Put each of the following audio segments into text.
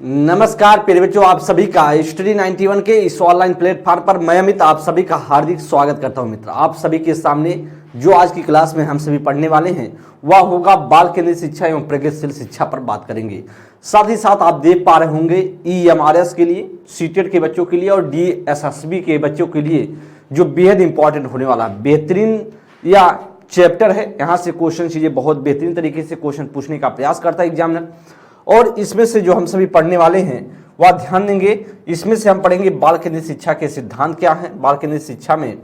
नमस्कार प्यारे बच्चों, आप सभी का स्टडी 91 के इस ऑनलाइन प्लेटफॉर्म पर मैं अमित आप सभी का हार्दिक स्वागत करता हूं। मित्र, आप सभी के सामने जो आज की क्लास में हम सभी पढ़ने वाले हैं वह होगा बाल केंद्रित शिक्षा एवं प्रगतिशील शिक्षा पर बात करेंगे। साथ ही साथ आप देख पा रहे होंगे EMRS के लिए, सीटेट के बच्चों के लिए और DSSB के बच्चों के लिए जो बेहद इंपॉर्टेंट होने वाला बेहतरीन या चैप्टर है। यहाँ से क्वेश्चन चीजें बहुत बेहतरीन तरीके से क्वेश्चन पूछने का प्रयास करता है एग्जामिनर, और इसमें से जो हम सभी पढ़ने वाले हैं वह ध्यान देंगे। इसमें से हम पढ़ेंगे बाल केंद्रित शिक्षा के सिद्धांत क्या है, बाल केंद्रित शिक्षा में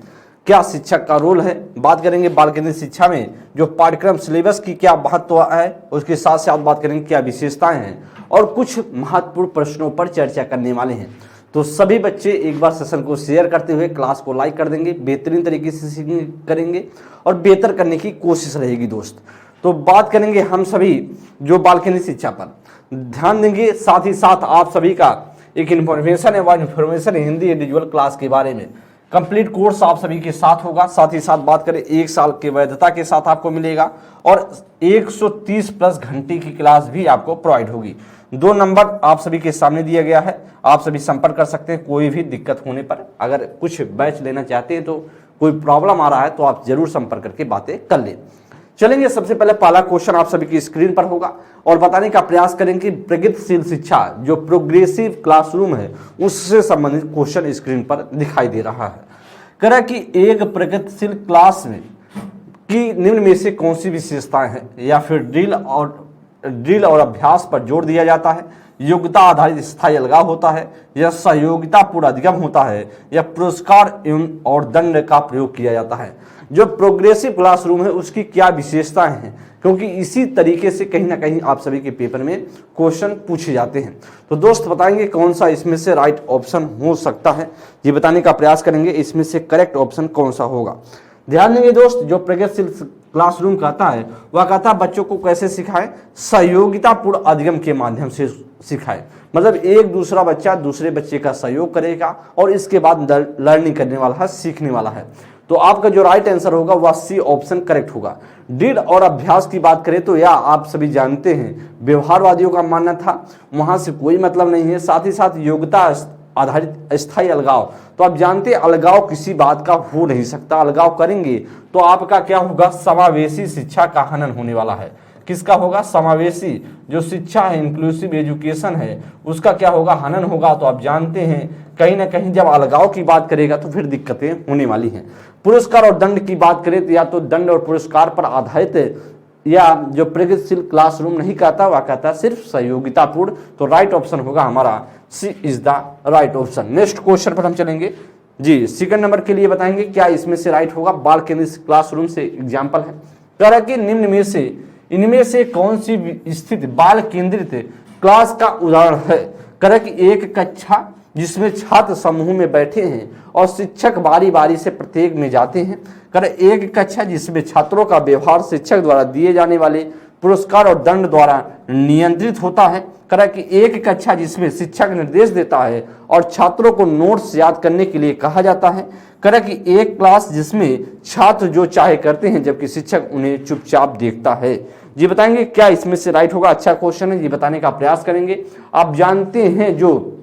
क्या शिक्षक का रोल है, बात करेंगे बाल केंद्रित शिक्षा में जो पाठ्यक्रम सिलेबस की क्या महत्व है, उसके साथ साथ बात करेंगे क्या विशेषताएं हैं और कुछ महत्वपूर्ण प्रश्नों पर चर्चा करने वाले हैं। तो सभी बच्चे एक बार सेशन को शेयर करते हुए क्लास को लाइक कर देंगे, बेहतरीन तरीके से करेंगे और बेहतर करने की कोशिश रहेगी दोस्त। तो बात करेंगे हम सभी जो बाल केंद्रित शिक्षा पर ध्यान देंगे। साथ ही साथ आप सभी का एक इन्फॉर्मेशन है, वह इन्फॉर्मेशन हिंदी इंडिविजुअल क्लास के बारे में कंप्लीट कोर्स आप सभी के साथ होगा। साथ ही साथ बात करें 1 साल की वैधता के साथ आपको मिलेगा और 130 प्लस घंटे की क्लास भी आपको प्रोवाइड होगी। 2 नंबर आप सभी के सामने दिया गया है, आप सभी संपर्क कर सकते हैं कोई भी दिक्कत होने पर। अगर कुछ बैच लेना चाहते हैं तो कोई प्रॉब्लम आ रहा है तो आप जरूर संपर्क करके बातें कर लें। चलेंगे, सबसे पहले पहला क्वेश्चन आप सभी की स्क्रीन पर होगा और बताने का प्रयास करेंगे कि प्रगतिशील शिक्षा जो प्रोग्रेसिव क्लासरूम है उससे संबंधित क्वेश्चन स्क्रीन पर दिखाई दे रहा है। कह रहा है कि एक प्रगतिशील क्लास में की निम्न में से कौन सी विशेषताएं हैं, या फिर ड्रिल और अभ्यास पर जोर दिया जाता है, योग्यता आधारित स्थायी अलगाव होता है, या सहयोगितापूर्ण अधिगम होता है, या पुरस्कार एवं और दंड का प्रयोग किया जाता है। जो प्रोग्रेसिव क्लासरूम है उसकी क्या विशेषताएं हैं, क्योंकि इसी तरीके से कहीं ना कहीं आप सभी के पेपर में क्वेश्चन पूछे जाते हैं। तो दोस्त बताएंगे कौन सा इसमें से राइट ऑप्शन हो सकता है, ये बताने का प्रयास करेंगे इसमें से करेक्ट ऑप्शन कौन सा होगा। ध्यान देंगे दोस्त, जो प्रगतिशील क्लासरूम कहता है वह कहता है बच्चों को कैसे सिखाएं, सहयोगितापूर्ण अधिगम के माध्यम से सिखाएं। मतलब एक दूसरा बच्चा दूसरे बच्चे का सहयोग करेगा और इसके बाद लर्निंग करने वाला है, सीखने वाला है। तो आपका जो राइट आंसर होगा वह C ऑप्शन करेक्ट होगा। ड्रिल और अभ्यास की बात करें तो यह आप सभी जानते हैं व्यवहारवादियों का मानना था, वहां से कोई मतलब नहीं है। साथ ही साथ योग्यता आधारित स्थायी अलगाव, तो आप जानते हैं अलगाव किसी बात का हो नहीं सकता, अलगाव करेंगे तो आपका क्या होगा, समावेशी शिक्षा का हनन होने वाला है। किसका होगा, समावेशी जो शिक्षा है, इंक्लूसिव एजुकेशन है, उसका क्या होगा, हनन होगा। तो आप जानते हैं कहीं ना कहीं जब अलगाव की बात करेगा तो फिर दिक्कतें होने वाली हैं। पुरस्कार और दंड की बात करें तो या तो दंड और पुरस्कार पर आधारित या जो प्रगतिशील क्लासरूम नहीं कहता वह कहता सिर्फ सहयोगितापूर्ण। तो राइट ऑप्शन होगा हमारा C is the right option. Next question पर हम चलेंगे जी। सेकंड नंबर के लिए बताएंगे क्या इसमें से राइट होगा, बाल केंद्रित क्लासरूम से एग्जाम्पल है। कह रहा कि निम्न में से इनमें से कौन सी स्थिति बाल केंद्रित क्लास का उदाहरण है। कह रहा कि एक कक्षा जिसमें छात्र समूह में बैठे हैं और शिक्षक बारी बारी से प्रत्येक में जाते हैं। कह रहे एक कक्षा जिसमें छात्रों का व्यवहार शिक्षक द्वारा दिए जाने वाले पुरस्कार और दंड द्वारा नियंत्रित होता है। कह रहा कि एक कक्षा जिसमें शिक्षक निर्देश देता है और छात्रों को नोट्स याद करने के लिए कहा जाता है। कह रहा कि एक क्लास जिसमें छात्र जो चाहे करते हैं जबकि शिक्षक उन्हें चुपचाप देखता है। जी बताएंगे क्या इसमें से राइट होगा। अच्छा क्वेश्चन है, ये बताने का प्रयास करेंगे। आप जानते हैं जो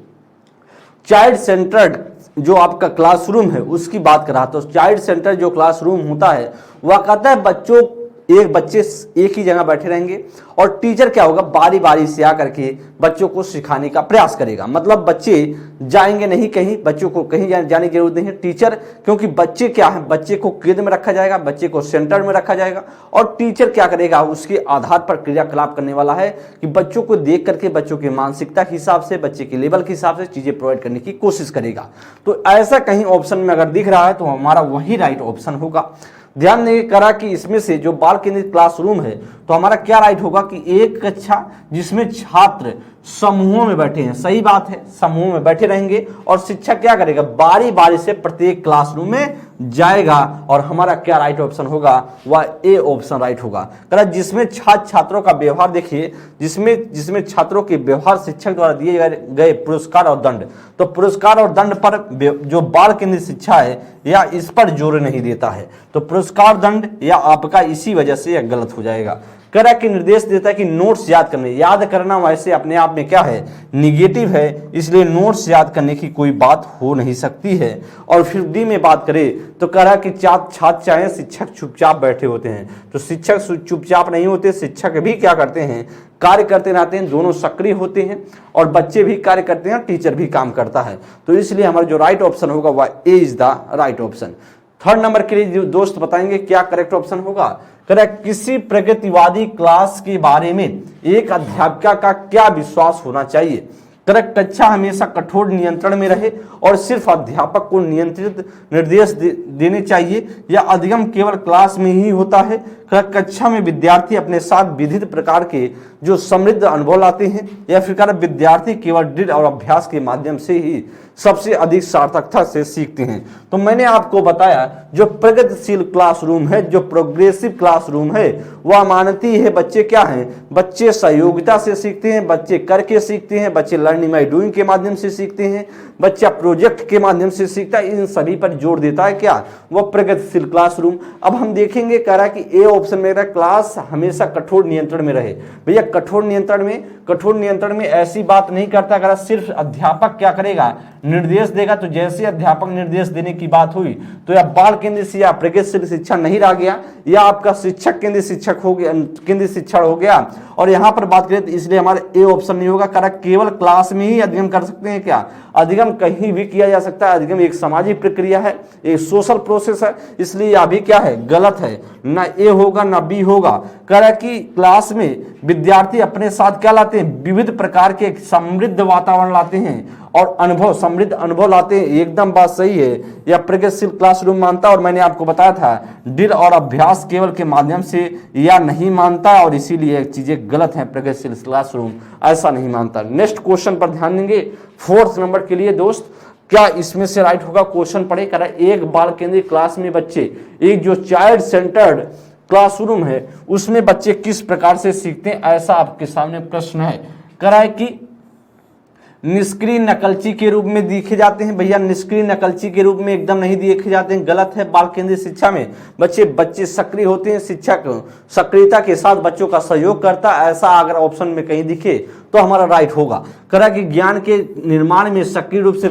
चाइल्ड सेंटर्ड जो आपका क्लासरूम है उसकी बात कर रहा था। तो चाइल्ड सेंटर जो क्लासरूम होता है वह कहता है बच्चों एक बच्चे एक ही जगह बैठे रहेंगे और टीचर क्या होगा, बारी बारी से आकर के बच्चों को सिखाने का प्रयास करेगा। मतलब बच्चे जाएंगे नहीं कहीं, बच्चों को कहीं जाने की जरूरत नहीं है। टीचर, क्योंकि बच्चे क्या है, बच्चे को केंद्र में रखा जाएगा, बच्चे को सेंटर में रखा जाएगा और टीचर क्या करेगा, उसके आधार पर क्रियाकलाप करने वाला है कि बच्चों को देख करके बच्चों की मानसिकता के हिसाब से, बच्चे के लेवल के हिसाब से चीजें प्रोवाइड करने की कोशिश करेगा। तो ऐसा कहीं ऑप्शन में अगर दिख रहा है तो हमारा वही राइट ऑप्शन होगा। ध्यान देंगे करा कि इसमें से जो बाल केंद्रित क्लासरूम है तो हमारा क्या राइट होगा कि एक कक्षा जिसमें छात्र समूहों में बैठे हैं। सही बात है, समूह में बैठे रहेंगे और शिक्षक क्या करेगा, बारी बारी से प्रत्येक क्लासरूम में जाएगा और हमारा क्या राइट ऑप्शन होगा, वह ए ऑप्शन राइट होगा। करा जिसमें छात्रों का व्यवहार देखिए, जिसमें छात्रों के व्यवहार शिक्षक द्वारा दिए गए पुरस्कार और दंड। तो पुरस्कार और दंड पर जो बाल केंद्रित शिक्षा है या इस पर जोर नहीं देता है। तो पुरस्कार दंड या आपका इसी वजह से यह गलत हो जाएगा। कह रहा कि निर्देश देता है कि नोट्स याद करने, याद करना वैसे अपने आप में क्या है, निगेटिव है, इसलिए नोट्स याद करने की कोई बात हो नहीं सकती है। और फिर डी में बात करें तो कह रहा कि छात्र चाहे शिक्षक चुपचाप बैठे होते हैं, तो शिक्षक चुपचाप नहीं होते, शिक्षक भी क्या करते हैं, कार्य करते रहते हैं, दोनों सक्रिय होते हैं और बच्चे भी कार्य करते हैं, टीचर भी काम करता है। तो इसलिए हमारा जो राइट ऑप्शन होगा वह A is the right option. Third number के लिए जो दोस्त बताएंगे क्या करेक्ट ऑप्शन होगा। करेक्ट, किसी प्रगतिवादी क्लास के बारे में एक अध्यापिका का क्या विश्वास होना चाहिए। करेक्ट, कक्षा हमेशा कठोर नियंत्रण में रहे और सिर्फ अध्यापक को नियंत्रित निर्देश देने चाहिए, या अधिगम केवल क्लास में ही होता है। कक्षा में विद्यार्थी अपने साथ विविध प्रकार के जो समृद्ध अनुभव लाते हैं, या फिर विद्यार्थी केवल दृढ़ और अभ्यास के माध्यम से ही सबसे अधिक सार्थकता से सीखते हैं। तो मैंने आपको बताया जो प्रगतिशील क्लासरूम है, जो प्रोग्रेसिव क्लासरूम है, वह मानती है बच्चे क्या हैं, बच्चे सहयोगिता से सीखते हैं, बच्चे करके सीखते हैं, बच्चे लर्निंग बाय डूइंग के माध्यम से सीखते हैं, बच्चा प्रोजेक्ट के माध्यम से सीखता है। इन सभी पर जोर देता है क्या, वह प्रगतिशील क्लासरूम। अब हम देखेंगे कह रहा है कि ए ऑप्शन में क्लास हमेशा कठोर नियंत्रण में रहे। भैया कठोर नियंत्रण में ऐसी बात नहीं करता, अगर सिर्फ अध्यापक क्या करेगा, निर्देश देगा। तो जैसे अध्यापक निर्देश देने की बात हुई तो या बाल केंद्रित या प्रगतिशील शिक्षा नहीं रह गया, या आपका शिक्षक केंद्रित शिक्षक हो गया, केंद्रित शिक्षण हो गया। और यहां पर बात करें तो इसलिए हमारे ए ऑप्शन नहीं होगा। करेक्ट, केवल क्लास में ही अधिगम कर सकते हैं क्या, अधिगम कहीं भी किया जा सकता है। अधिगम एक सामाजिक प्रक्रिया है, एक सोशल प्रोसेस है, इसलिए यह भी क्या है, गलत है। ना ए होगा ना बी होगा। कह रहा है कि क्लास में विद्यार्थी अपने साथ क्या लाते हैं, विविध प्रकार के समृद्ध वातावरण लाते हैं और अनुभव, समृद्ध अनुभव लाते हैं। एकदम बात सही है, यह प्रगतिशील क्लासरूम मानता है। और मैंने आपको बताया था दृढ़ और अभ्यास केवल के माध्यम से या नहीं मानता, और इसीलिए चीजें गलत हैं। प्रगतिशील क्लासरूम ऐसा नहीं मानता। नेक्स्ट क्वेश्चन पर ध्यान देंगे, फोर्थ नंबर के लिए दोस्त, क्या इसमें से राइट होगा। क्वेश्चन पढ़े, कह रहा है एक बाल केंद्रित क्लास में बच्चे, एक जो चाइल्ड सेंटर्ड क्लासरूम है उसमें बच्चे किस प्रकार से सीखते हैं, ऐसा आपके सामने प्रश्न है। कह रहा है कि निष्क्रिय नकलची के रूप में देखे जाते हैं। भैया निष्क्रिय नकलची के रूप में एकदम नहीं देखे जाते हैं, गलत है। बाल केंद्रित शिक्षा में बच्चे सक्रिय होते हैं, शिक्षक सक्रियता के साथ बच्चों का सहयोग करता है, ऐसा अगर ऑप्शन में कहीं दिखे तो हमारा राइट होगा। करा कि ज्ञान के निर्माण में सक्रिय रूप से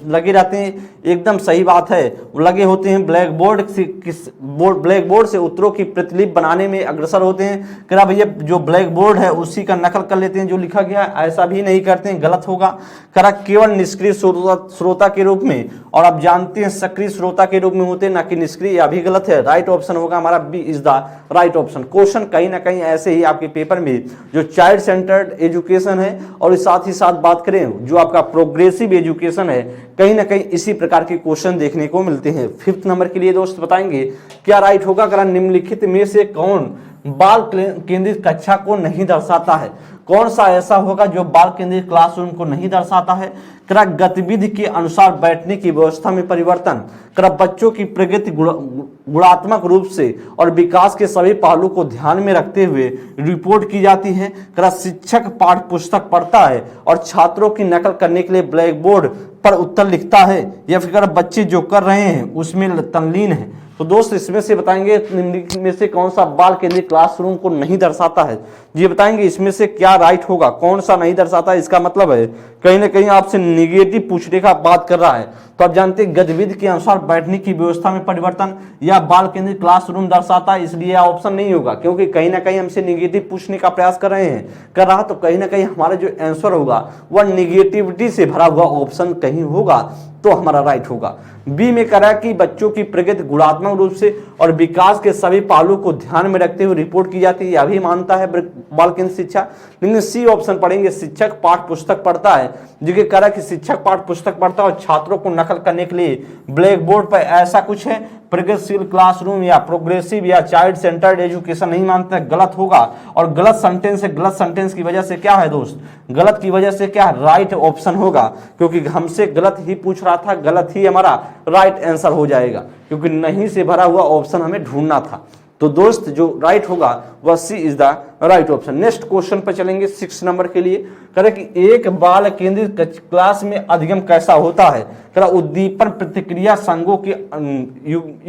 लगे रहते हैं, एकदम सही बात है। लगे होते हैं ब्लैक बोर्ड से उत्तरों की प्रतिलिपि बनाने में अग्रसर होते हैं। करा भैया जो ब्लैक बोर्ड है उसी का नकल कर लेते हैं जो लिखा गया है, ऐसा भी नहीं करते हैं, गलत होगा। करा केवल निष्क्रिय श्रोता के रूप में, और आप जानते हैं सक्रिय श्रोता के रूप में होते हैं, ना कि निष्क्रिय, यह भी गलत है। राइट ऑप्शन होगा हमारा B is the right option. Question कहीं ना कहीं ऐसे ही आपके पेपर में जो चाइल्ड सेंटर्ड एजुकेशन है और साथ ही साथ बात करें जो आपका प्रोग्रेसिव एजुकेशन है, कहीं ना कहीं इसी प्रकार के क्वेश्चन देखने को मिलते हैं। फिफ्थ नंबर के लिए दोस्त बताएंगे क्या राइट होगा। अगर निम्नलिखित में से कौन बाल केंद्रित कक्षा को नहीं दर्शाता है, कौन सा ऐसा होगा जो बाल केंद्रित क्लासरूम को नहीं दर्शाता है। गतिविधि के अनुसार बैठने की व्यवस्था में परिवर्तन, बच्चों की प्रगति गुणात्मक रूप से और विकास के सभी पहलू को ध्यान में रखते हुए रिपोर्ट की जाती है। शिक्षक पाठ्य पुस्तक पढ़ता है और छात्रों की नकल करने के लिए ब्लैक बोर्ड पर उत्तर लिखता है, या फिर बच्चे जो कर रहे हैं उसमें तल्लीन है। तो दोस्त इसमें से बताएंगे निम्नलिखित में से कौन सा बाल केंद्रित क्लासरूम को नहीं दर्शाता है। ये बताएंगे इसमें से क्या राइट होगा, कौन सा नहीं दर्शाता है। इसका मतलब है कहीं ना कहीं आपसे निगेटिव पूछने का बात कर रहा है। तो आप जानते हैं गतिविधि के अनुसार बैठने की व्यवस्था में परिवर्तन या बाल केंद्रित क्लासरूम दर्शाता है, इसलिए ऑप्शन नहीं होगा, क्योंकि कहीं ना कहीं हमसे निगेटिव पूछने का प्रयास कर रहे हैं, कर रहा। तो कहीं ना कहीं हमारा जो आंसर होगा वह निगेटिविटी से भरा हुआ ऑप्शन कहीं होगा, तो हमारा राइट होगा। बी में करा कि बच्चों की प्रगति गुणात्मक रूप से और विकास के सभी पहलू को ध्यान में रखते हुए रिपोर्ट की जाती है, यह भी मानता है बाल केंद्रित शिक्षा। लेकिन सी ऑप्शन पढ़ेंगे शिक्षक पाठ्य पुस्तक पढ़ता है, जो कि करा कि शिक्षक पाठ्य पुस्तक पढ़ता है और छात्रों को नकल करने के लिए ब्लैक बोर्ड पर ऐसा कुछ है। प्रगतिशील क्लासरूम या प्रोग्रेसिव या चाइल्ड सेंटर्ड एजुकेशन नहीं मानता, गलत होगा। और गलत सेंटेंस है, गलत सेंटेंस की वजह से क्या है दोस्त, गलत की वजह से क्या राइट ऑप्शन होगा, क्योंकि हमसे गलत ही पूछ रहा था, गलत ही हमारा राइट आंसर हो जाएगा, क्योंकि नहीं से भरा हुआ ऑप्शन हमें ढूंढना था। तो दोस्त जो राइट होगा वह C is the right option. Next question पर चलेंगे 6 नंबर के लिए। करें कि एक बाल केंद्रित क्लास में अधिगम कैसा होता है। करें उद्दीपन प्रतिक्रिया संघों के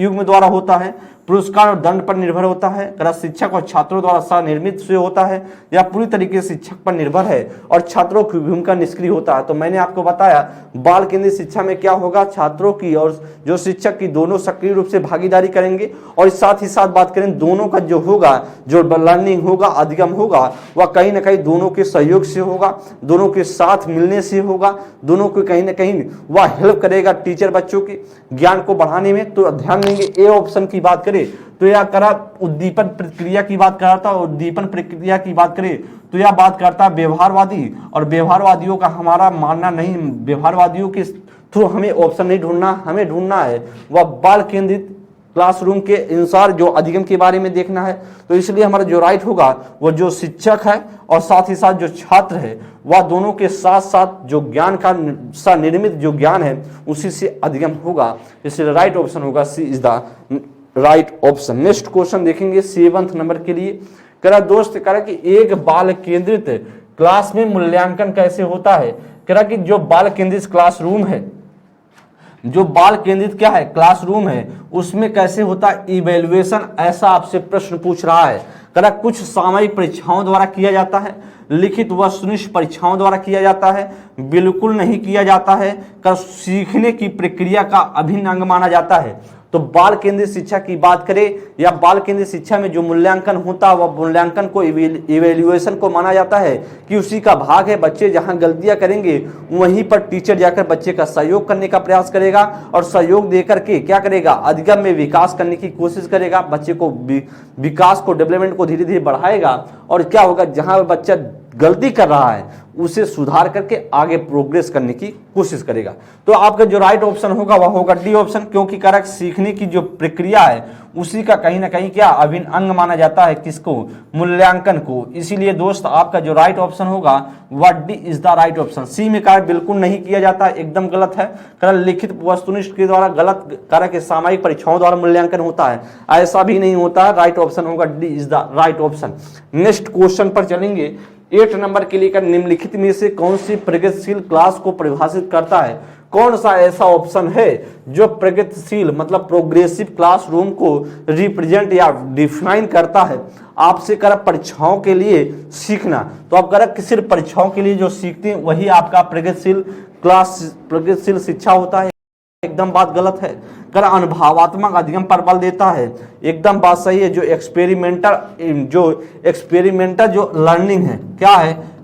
युग्म द्वारा होता है, पुरस्कार और दंड पर निर्भर होता है, करा शिक्षक और छात्रों द्वारा स्वनिर्मित से होता है, या पूरी तरीके से शिक्षक पर निर्भर है और छात्रों की भूमिका निष्क्रिय होता है। तो मैंने आपको बताया बाल केंद्रित शिक्षा में क्या होगा, छात्रों की और जो शिक्षक की दोनों सक्रिय रूप से भागीदारी करेंगे, और साथ ही साथ बात करें दोनों का जो होगा, जो लर्निंग होगा, अधिगम होगा, वह कहीं ना कहीं दोनों के सहयोग से होगा, दोनों के साथ मिलने से होगा, दोनों को कहीं ना कहीं वह हेल्प करेगा टीचर बच्चों के ज्ञान को बढ़ाने में। तो ध्यान देंगे ए ऑप्शन की बात करें तो यह करा उद्दीपन प्रक्रिया की बात कर रहा था, उद्दीपन प्रक्रिया की बात करें तो यह बात करता है व्यवहारवादी, और व्यवहारवादियों का हमारा मानना नहीं, व्यवहारवादियों के थ्रू हमें ऑप्शन नहीं ढूंढना, हमें ढूंढना है वह बाल केंद्रित क्लासरूम के अनुसार जो अधिगम के बारे में देखना है। तो इसलिए हमारा जो राइट होगा वो जो शिक्षक है और साथ ही साथ जो छात्र है वह दोनों के साथ साथ जो ज्ञान का स्वनिर्मित जो ज्ञान है उसी से अधिगम होगा। इसलिए राइट ऑप्शन होगा C is the right option. Next question देखेंगे 7th नंबर के लिए। करा दोस्त करा कि एक बाल केंद्रित क्लास में मूल्यांकन कैसे होता है। करा कि जो बाल केंद्रित क्लासरूम है, जो बाल केंद्रित क्या है क्लासरूम है, उसमें कैसे होता है इवैल्यूएशन, ऐसा आपसे प्रश्न पूछ रहा है। करा कुछ सामयिक परीक्षाओं द्वारा किया जाता है, लिखित व सुनिश्चित परीक्षाओं द्वारा किया जाता है, बिल्कुल नहीं किया जाता है, कर सीखने की प्रक्रिया का अभिन्न अंग माना जाता है। तो बाल केंद्रित शिक्षा की बात करें या बाल केंद्रित शिक्षा में जो मूल्यांकन होता है वह मूल्यांकन को इवैल्यूएशन को माना जाता है कि उसी का भाग है। बच्चे जहां गलतियां करेंगे वहीं पर टीचर जाकर बच्चे का सहयोग करने का प्रयास करेगा और सहयोग देकर के क्या करेगा अधिगम में विकास करने की कोशिश करेगा, बच्चे को विकास को डेवलपमेंट को धीरे धीरे बढ़ाएगा। और क्या होगा जहां बच्चा गलती कर रहा है उसे सुधार करके आगे प्रोग्रेस करने की कोशिश करेगा। तो आपका जो राइट ऑप्शन होगा वह होगा डी ऑप्शन, क्योंकि कारक सीखने की जो प्रक्रिया है उसी का कहीं ना कहीं क्या अभिन्न अंग माना जाता है, किसको मूल्यांकन को। इसीलिए दोस्त आपका जो राइट ऑप्शन होगा वह D is the right option. सी में कार्य बिल्कुल नहीं किया जाता, एकदम गलत है। कारण लिखित वस्तुनिष्ठ के द्वारा गलत, कारक सामयिक परीक्षाओं द्वारा मूल्यांकन होता है, ऐसा भी नहीं होता है। राइट ऑप्शन होगा D is the right option. Next question पर चलेंगे 8 नंबर के लिए। निम्नलिखित में से कौन सी प्रगतिशील क्लास को परिभाषित करता है। कौन सा ऐसा ऑप्शन है जो प्रगतिशील मतलब प्रोग्रेसिव क्लासरूम को रिप्रेजेंट या डिफाइन करता है। आपसे कर परीक्षाओं के लिए सीखना, तो आप कर सिर्फ परीक्षाओं के लिए जो सीखते हैं वही आपका प्रगतिशील शिक्षा होता है, एकदम बात गलत है। कर अनुभवात्मक अधिगम पर बल देता है, एकदम बात सही है। जो एक्सपेरिमेंटल जो लर्निंग है, क्या है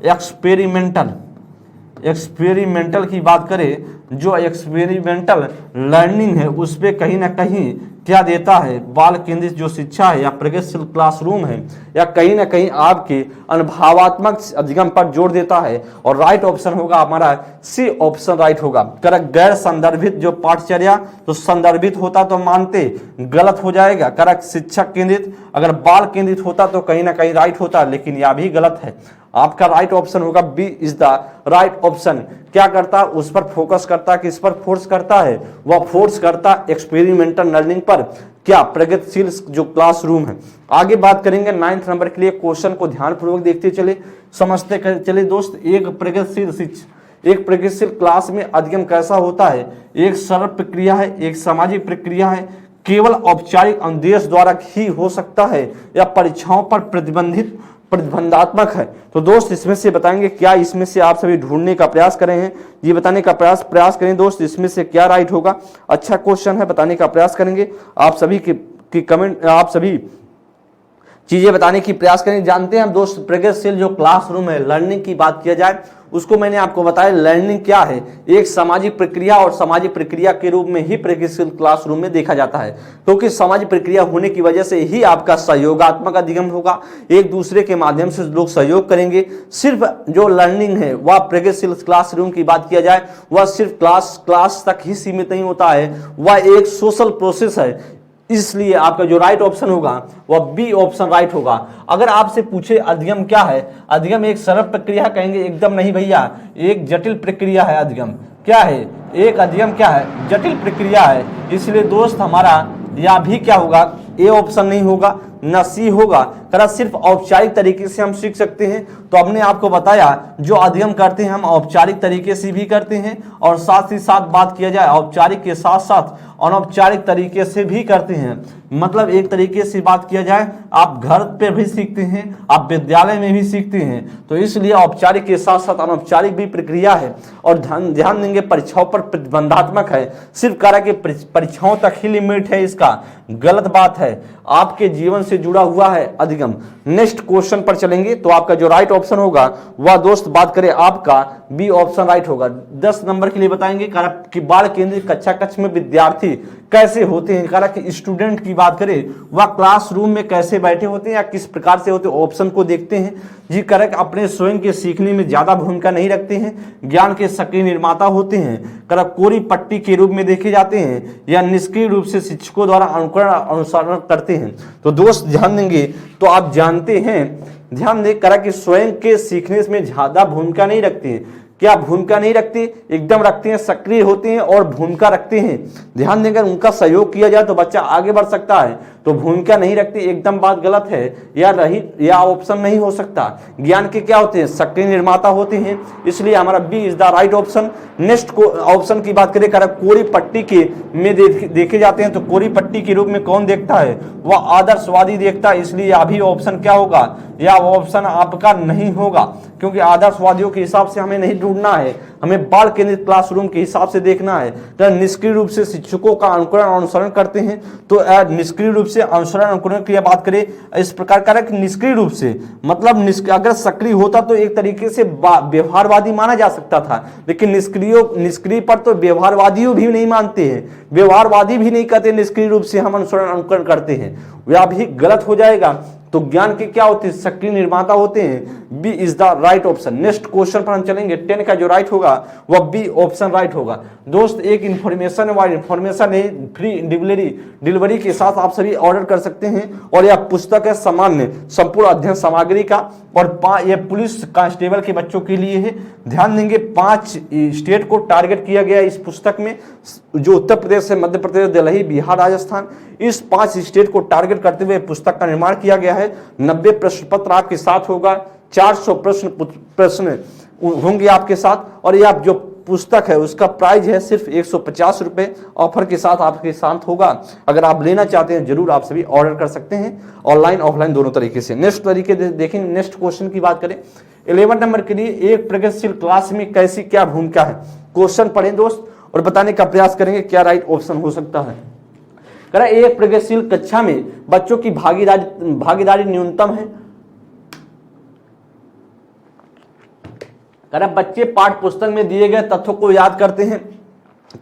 एक्सपेरिमेंटल की बात करें, जो एक्सपेरिमेंटल लर्निंग है उस पे कहीं ना कहीं क्या देता है बाल केंद्रित जो शिक्षा है या प्रगतिशील क्लासरूम है या कहीं ना कहीं आपके अनुभवात्मक अधिगम पर जोर देता है। और राइट ऑप्शन होगा हमारा सी ऑप्शन राइट होगा। करेक्ट। गैर संदर्भित जो पाठचर्या, तो संदर्भित होता तो मानते, गलत हो जाएगा। करेक्ट। शिक्षक केंद्रित, अगर बाल केंद्रित होता तो कहीं ना कहीं राइट होता, लेकिन यह भी गलत है। आपका राइट ऑप्शन होगा B is the right option. क्या करता है उस पर फोकस करता है, किस पर फोर्स करता है, वह फोर्स करता एक्सपेरिमेंटल लर्निंग पर, क्या प्रगतिशील जो क्लासरूम है। आगे बात करेंगे 9th नंबर के लिए। क्वेश्चन को ध्यानपूर्वक देखते चले, समझते चले दोस्त। एक प्रगतिशील क्लास में अधिगम कैसा होता है। एक सरल प्रक्रिया है, एक सामाजिक प्रक्रिया है, केवल औपचारिक अनुदेश द्वारा ही हो सकता है या परीक्षाओं पर प्रतिबंधात्मक है। तो दोस्त इसमें से बताएंगे क्या इसमें से आप सभी ढूंढने का प्रयास कर रहे हैं, ये बताने का प्रयास करें दोस्त, इसमें से क्या राइट होगा। अच्छा क्वेश्चन है, बताने का प्रयास करेंगे। आप सभी की कमेंट, आप सभी चीजें बताने की प्रयास करें। जानते हैं हम दोस्त प्रगतिशील जो क्लासरूम है, लर्निंग की बात किया जाए उसको मैंने आपको बताया लर्निंग क्या है, एक सामाजिक प्रक्रिया, और सामाजिक प्रक्रिया के रूप में ही प्रगतिशील क्लासरूम में देखा जाता है। क्योंकि सामाजिक प्रक्रिया होने की वजह से ही आपका सहयोगात्मक अधिगम होगा, एक दूसरे के माध्यम से लोग सहयोग करेंगे। सिर्फ जो लर्निंग है वह प्रगतिशील क्लासरूम की बात किया जाए वह सिर्फ क्लास तक ही सीमित नहीं होता है, वह एक सोशल प्रोसेस है। इसलिए आपका जो राइट ऑप्शन होगा वह बी ऑप्शन राइट होगा। अगर आपसे पूछे अधिगम क्या है, अधिगम एक सरल प्रक्रिया कहेंगे, एकदम नहीं भैया, एक जटिल प्रक्रिया है। अधिगम क्या है, एक अधिगम क्या है, जटिल प्रक्रिया है। इसलिए दोस्त हमारा या भी क्या होगा, ए ऑप्शन नहीं होगा, न सी होगा। करा सिर्फ औपचारिक तरीके से हम सीख सकते हैं। तो हमने आपको बताया जो अध्ययन करते हैं हम औपचारिक तरीके से भी करते हैं और साथ ही साथ बात किया जाए औपचारिक के साथ साथ अनौपचारिक तरीके से भी करते हैं। मतलब एक तरीके से बात किया जाए आप घर पे भी सीखते हैं, आप विद्यालय में भी सीखते हैं। तो इसलिए औपचारिक के साथ साथ अनौपचारिक भी प्रक्रिया है और ध्यान देंगे परीक्षाओं पर प्रतिबंधात्मक है, सिर्फ कह रहा है कि परीक्षाओं तक ही लिमिट है, इसका गलत बात है, आपके जीवन से जुड़ा हुआ है अधिगम। नेक्स्ट क्वेश्चन पर चलेंगे तो आपका जो राइट ऑप्शन होगा वह दोस्त बात करें आपका बी ऑप्शन राइट होगा। 10 नंबर के लिए बताएंगे कि बाल केंद्रित कक्षा कक्ष में विद्यार्थी कैसे होते हैं, कहा कि स्टूडेंट की बात करें वह क्लासरूम में कैसे बैठे होते हैं या किस प्रकार से होते हैं, ऑप्शन को देखते हैं जी। करेक्ट, अपने स्वयं के सीखने में ज्यादा भूमिका नहीं रखते हैं, ज्ञान के सक्रिय निर्माता होते हैं, करेक्ट, कोरी पट्टी के रूप में देखे जाते हैं या निष्क्रिय रूप से शिक्षकों द्वारा अनुसरण करते हैं। तो दोस्त ध्यान देंगे तो आप जानते हैं, ध्यान दें करा कि स्वयं के सीखने में ज्यादा भूमिका नहीं रखते हैं। क्या भूमिका नहीं रखते, एकदम रखते हैं, सक्रिय होते हैं और भूमिका रखते हैं। ध्यान देकर उनका सहयोग किया जाए तो बच्चा आगे बढ़ सकता है। तो भूमिका नहीं रखते एकदम बात गलत है, या ऑप्शन नहीं हो सकता। ज्ञान के क्या होते हैं, सक्रिय निर्माता होते हैं, इसलिए हमारा B is the right option. Next option की बात करें कोरी पट्टी के में देखे जाते हैं तो कोरी पट्टी के रूप में कौन देखता है, वह आदर्शवादी देखता है, इसलिए यह भी ऑप्शन क्या होगा, यह ऑप्शन आपका नहीं होगा, क्योंकि आदर्शवादियों के हिसाब से हमें नहीं ढूंढना है, हमें बाल केंद्रित क्लासरूम के हिसाब से देखना है। तो निष्क्रिय रूप से शिक्षकों का अनुसरण करते हैं, तो निष्क्रिय रूप से अनुसरण की बात करें इस प्रकार का निष्क्रिय रूप से मतलब अगर सक्रिय होता तो एक तरीके से व्यवहारवादी माना जा सकता था, लेकिन निष्क्रिय पर तो व्यवहारवादी भी नहीं मानते हैं, व्यवहारवादी भी नहीं कहते निष्क्रिय रूप से हम अनुकरण करते हैं, वह भी गलत हो जाएगा। तो ज्ञान के क्या होते हैं, सक्रिय निर्माता होते हैं। B is the right option. Next question पर हम चलेंगे, 10 का जो राइट होगा वह बी ऑप्शन राइट होगा। दोस्त एक इंफॉर्मेशन इंफॉर्मेशन है फ्री डिलीवरी के साथ आप सभी ऑर्डर कर सकते हैं और यह पुस्तक है सामान्य संपूर्ण अध्ययन सामग्री का और यह पुलिस कांस्टेबल के बच्चों के लिए है। ध्यान देंगे 5 स्टेट को टारगेट किया गया इस पुस्तक में, जो उत्तर प्रदेश है, मध्य प्रदेश, दिल्ली, बिहार, राजस्थान, इस 5 स्टेट को टारगेट करते हुए पुस्तक का निर्माण किया गया है। 90 प्रश्न पत्र आपके साथ होगा, 400 प्रश्न होंगे आपके साथ और यह जो पुस्तक है उसका प्राइस है सिर्फ 150 रुपए, ऑफर के साथ आपके साथ होगा। अगर आप लेना चाहते हैं जरूर आप सभी ऑर्डर कर सकते हैं, ऑनलाइन ऑफलाइन दोनों तरीके से। नेक्स्ट तरीके देखेंगे, नेक्स्ट क्वेश्चन की बात करें 11 नंबर के लिए, एक प्रगतिशील क्लास में कैसी क्या भूमिका है। क्वेश्चन पढ़ें दोस्त और बताने का प्रयास करेंगे क्या राइट ऑप्शन हो सकता है। एक प्रगतिशील कक्षा में बच्चों की भागीदारी न्यूनतम है। बच्चे पाठ्य पुस्तक में दिए गए तथ्यों को याद करते हैं।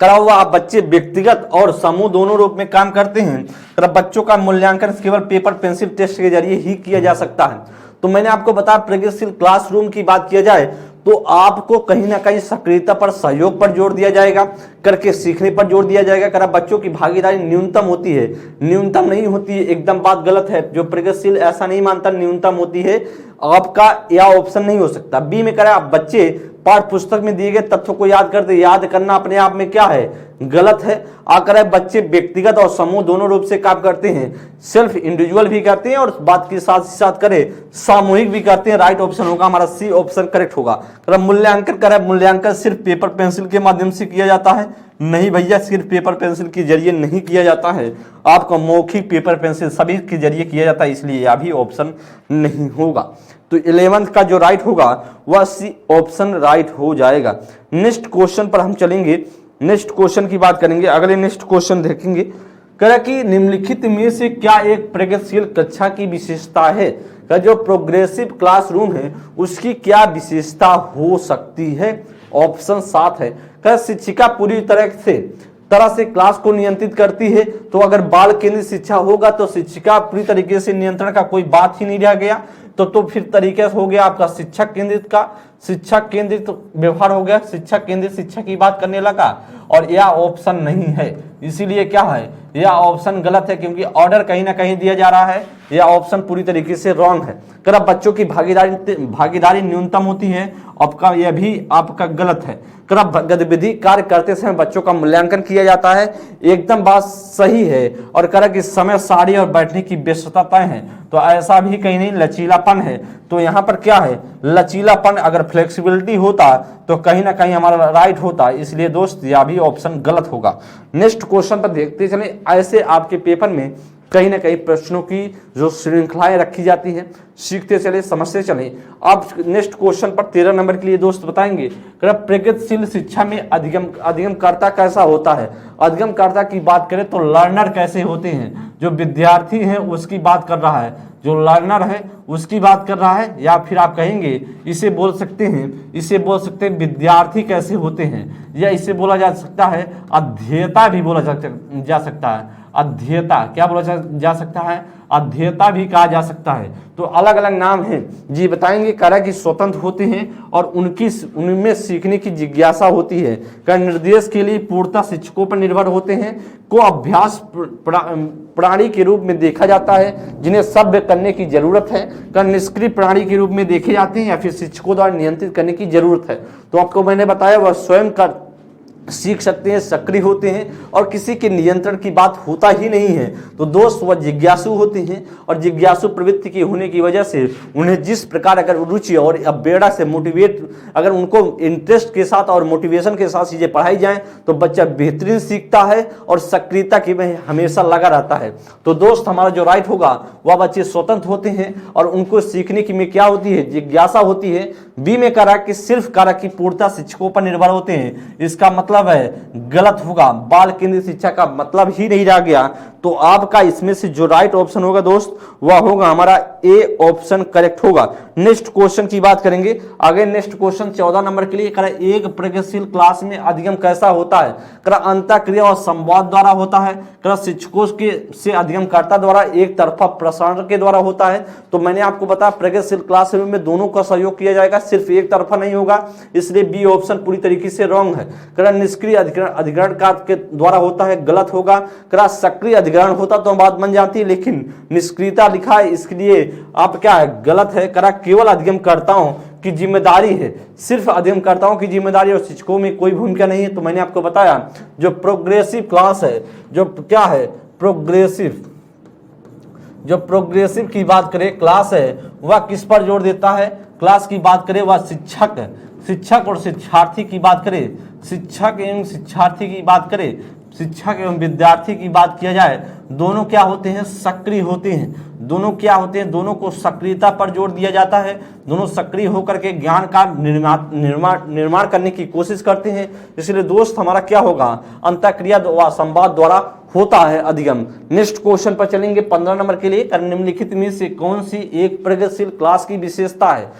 हुआ बच्चे व्यक्तिगत और समूह दोनों रूप में काम करते हैं। बच्चों का मूल्यांकन केवल पेपर पेंसिल टेस्ट के जरिए ही किया जा सकता है। तो मैंने आपको बताया प्रगतिशील क्लासरूम की बात किया जाए तो आपको कहीं ना कहीं सक्रियता पर, सहयोग पर जोर दिया जाएगा, करके सीखने पर जोर दिया जाएगा। बच्चों की भागीदारी न्यूनतम होती है, न्यूनतम नहीं होती है, एकदम बात गलत है। जो प्रगतिशील ऐसा नहीं मानता न्यूनतम होती है, आपका यह ऑप्शन नहीं हो सकता। बी में करें आप बच्चे पाठ्य पुस्तक में दिए गए तथ्यों को याद करते, याद करना अपने आप में क्या है, गलत है। आकर बच्चे व्यक्तिगत और समूह दोनों रूप से काम करते हैं, सेल्फ इंडिविजुअल भी करते हैं और बात के साथ ही साथ करें सामूहिक भी करते हैं। राइट ऑप्शन होगा हमारा सी ऑप्शन करेक्ट होगा। मूल्यांकन सिर्फ पेपर पेंसिल के माध्यम से किया जाता है, नहीं भैया, सिर्फ पेपर पेंसिल के जरिए नहीं किया जाता है, आपका मौखिक पेपर पेंसिल सभी के जरिए किया जाता है, इसलिए यह भी ऑप्शन नहीं होगा। तो 11 का जो राइट होगा वह सी ऑप्शन राइट हो जाएगा। नेक्स्ट क्वेश्चन पर हम चलेंगे, नेक्स्ट क्वेश्चन की बात करेंगे। अगले नेक्स्ट क्वेश्चन देखेंगे, कह कि निम्नलिखित में से क्या एक प्रगतिशील कक्षा की विशेषता है। जो प्रोग्रेसिव क्लासरूम है उसकी क्या विशेषता हो सकती है। ऑप्शन 7 है। शिक्षिका पूरी तरह से क्लास को नियंत्रित करती है। तो अगर बाल केंद्रित शिक्षा होगा तो शिक्षिका पूरी तरीके से नियंत्रण का कोई बात ही नहीं रह गया, तो फिर तरीके से हो गया आपका शिक्षक केंद्रित का। शिक्षा केंद्रित व्यवहार हो गया, शिक्षा केंद्रित शिक्षा की बात करने लगा, और यह ऑप्शन नहीं है, इसीलिए क्या है, यह ऑप्शन गलत है, क्योंकि ऑर्डर कहीं ना कहीं दिया जा रहा है, यह ऑप्शन पूरी तरीके से रॉन्ग है। अगर बच्चों की भागीदारी न्यूनतम होती है, आपका यह भी आपका गलत है। अगर गतिविधि कार्य करते समय बच्चों का मूल्यांकन किया जाता है, एकदम बात सही है। और करा कि समय सारणी और बैठने की व्यस्तता तय है, तो ऐसा भी कहीं नहीं, लचीलापन है। तो यहाँ पर क्या है, लचीलापन, अगर फ्लेक्सिबिलिटी होता तो कहीं ना कहीं हमारा राइट होता, इसलिए दोस्त यह भी ऑप्शन गलत होगा। नेक्स्ट क्वेश्चन पर देखते चले। ऐसे आपके पेपर में कहीं ना कहीं प्रश्नों की जो श्रृंखलाएं रखी जाती है, सीखते चले, समझते चले। अब नेक्स्ट क्वेश्चन पर 13 नंबर के लिए दोस्त बताएंगे, प्रगतिशील शिक्षा में अधिगमकर्ता कैसा होता है। अधिगमकर्ता की बात करें तो लर्नर कैसे होते हैं, जो विद्यार्थी है उसकी बात कर रहा है, जो लर्नर है उसकी बात कर रहा है, या फिर आप कहेंगे इसे बोल सकते हैं विद्यार्थी कैसे होते हैं, या इसे बोला जा सकता है अध्येता भी बोला जा सकता है। अध्येता क्या बोला जा सकता है, अध्येता भी कहा जा सकता है। तो अलग अलग नाम हैं जी, बताएंगे। करा कि स्वतंत्र होते हैं और उनमें सीखने की जिज्ञासा होती है। का निर्देश के लिए पूर्णतः शिक्षकों पर निर्भर होते हैं। को अभ्यास प्राणी के रूप में देखा जाता है, जिन्हें सभ्य करने की जरूरत है। का निष्क्रिय प्राणी के रूप में देखे जाते हैं, या फिर शिक्षकों द्वारा नियंत्रित करने की जरूरत है। तो आपको मैंने बताया वह स्वयं का सीख सकते हैं, सक्रिय होते हैं, और किसी के नियंत्रण की बात होता ही नहीं है। तो दोस्त वह जिज्ञासु होते हैं, और जिज्ञासु प्रवृत्ति की होने की वजह से उन्हें जिस प्रकार अगर रुचि और अबेड़ा से मोटिवेट, अगर उनको इंटरेस्ट के साथ और मोटिवेशन के साथ चीजें पढ़ाई जाए तो बच्चा बेहतरीन सीखता है और सक्रियता की में हमेशा लगा रहता है। तो दोस्त हमारा जो राइट होगा वह बच्चे स्वतंत्र होते हैं और उनको सीखने की में क्या होती है, जिज्ञासा होती है। बी में करा कि सिर्फ करा की पूर्णता शिक्षकों पर निर्भर होते हैं, इसका मतलब है गलत होगा। बाल केंद्रित शिक्षा का मतलब ही नहीं रह गया। तो आपका इसमें से जो राइट ऑप्शन होगा दोस्त वह होगा हमारा ए ऑप्शन करेक्ट होगा। नेक्स्ट क्वेश्चन की बात करेंगे आगे। नेक्स्ट क्वेश्चन 14 नंबर के लिए करा एक प्रगतिशील क्लास में अधिगम कैसा होता है। करा अंतःक्रिया और संवाद द्वारा होता है। करा शिक्षकों के से अधिगमकर्ता द्वारा एक तरफा प्रसारण के द्वारा होता है। तो मैंने आपको बताया प्रगतिशील क्लासरूम में दोनों का सहयोग किया जाएगा, सिर्फ एक तरफा नहीं होगा, इसलिए बी ऑप्शन पूरी तरीके से रॉन्ग है। करा निष्क्रिय अधिग्रहण के द्वारा होता है, गलत होगा। करा सक्रिय अधिग्रहण होता तो बात बन जाती है, लेकिन निष्क्रियता लिखा है, इसलिए आप क्या है, गलत है। करा केवल अधिगमकर्ताओं की जिम्मेदारी है, सिर्फ अधिगमकर्ताओं की जिम्मेदारी और शिक्षकों में कोई भूमिका नहीं है। तो मैंने आपको बताया जो प्रोग्रेसिव क्लास है, जो क्या है प्रोग्रेसिव, जो प्रोग्रेसिव की बात करें क्लास है वह किस पर जोर देता है। क्लास की बात करें वह शिक्षक और शिक्षार्थी की बात करें, शिक्षक एवं शिक्षार्थी की बात करें, शिक्षक एवं विद्यार्थी की बात किया जाए, दोनों क्या होते हैं, सक्रिय होते हैं। दोनों क्या होते हैं, दोनों को सक्रियता पर जोर दिया जाता है। दोनों सक्रिय होकर के ज्ञान का निर्माण करने की कोशिश करते हैं। इसलिए दोस्त हमारा क्या होगा, अंतःक्रिया व संवाद द्वारा होता है अधिगम। नेक्स्ट क्वेश्चन पर चलेंगे 15 नंबर के लिए। निम्नलिखित में से कौन सी एक प्रगतिशील क्लास की विशेषता है।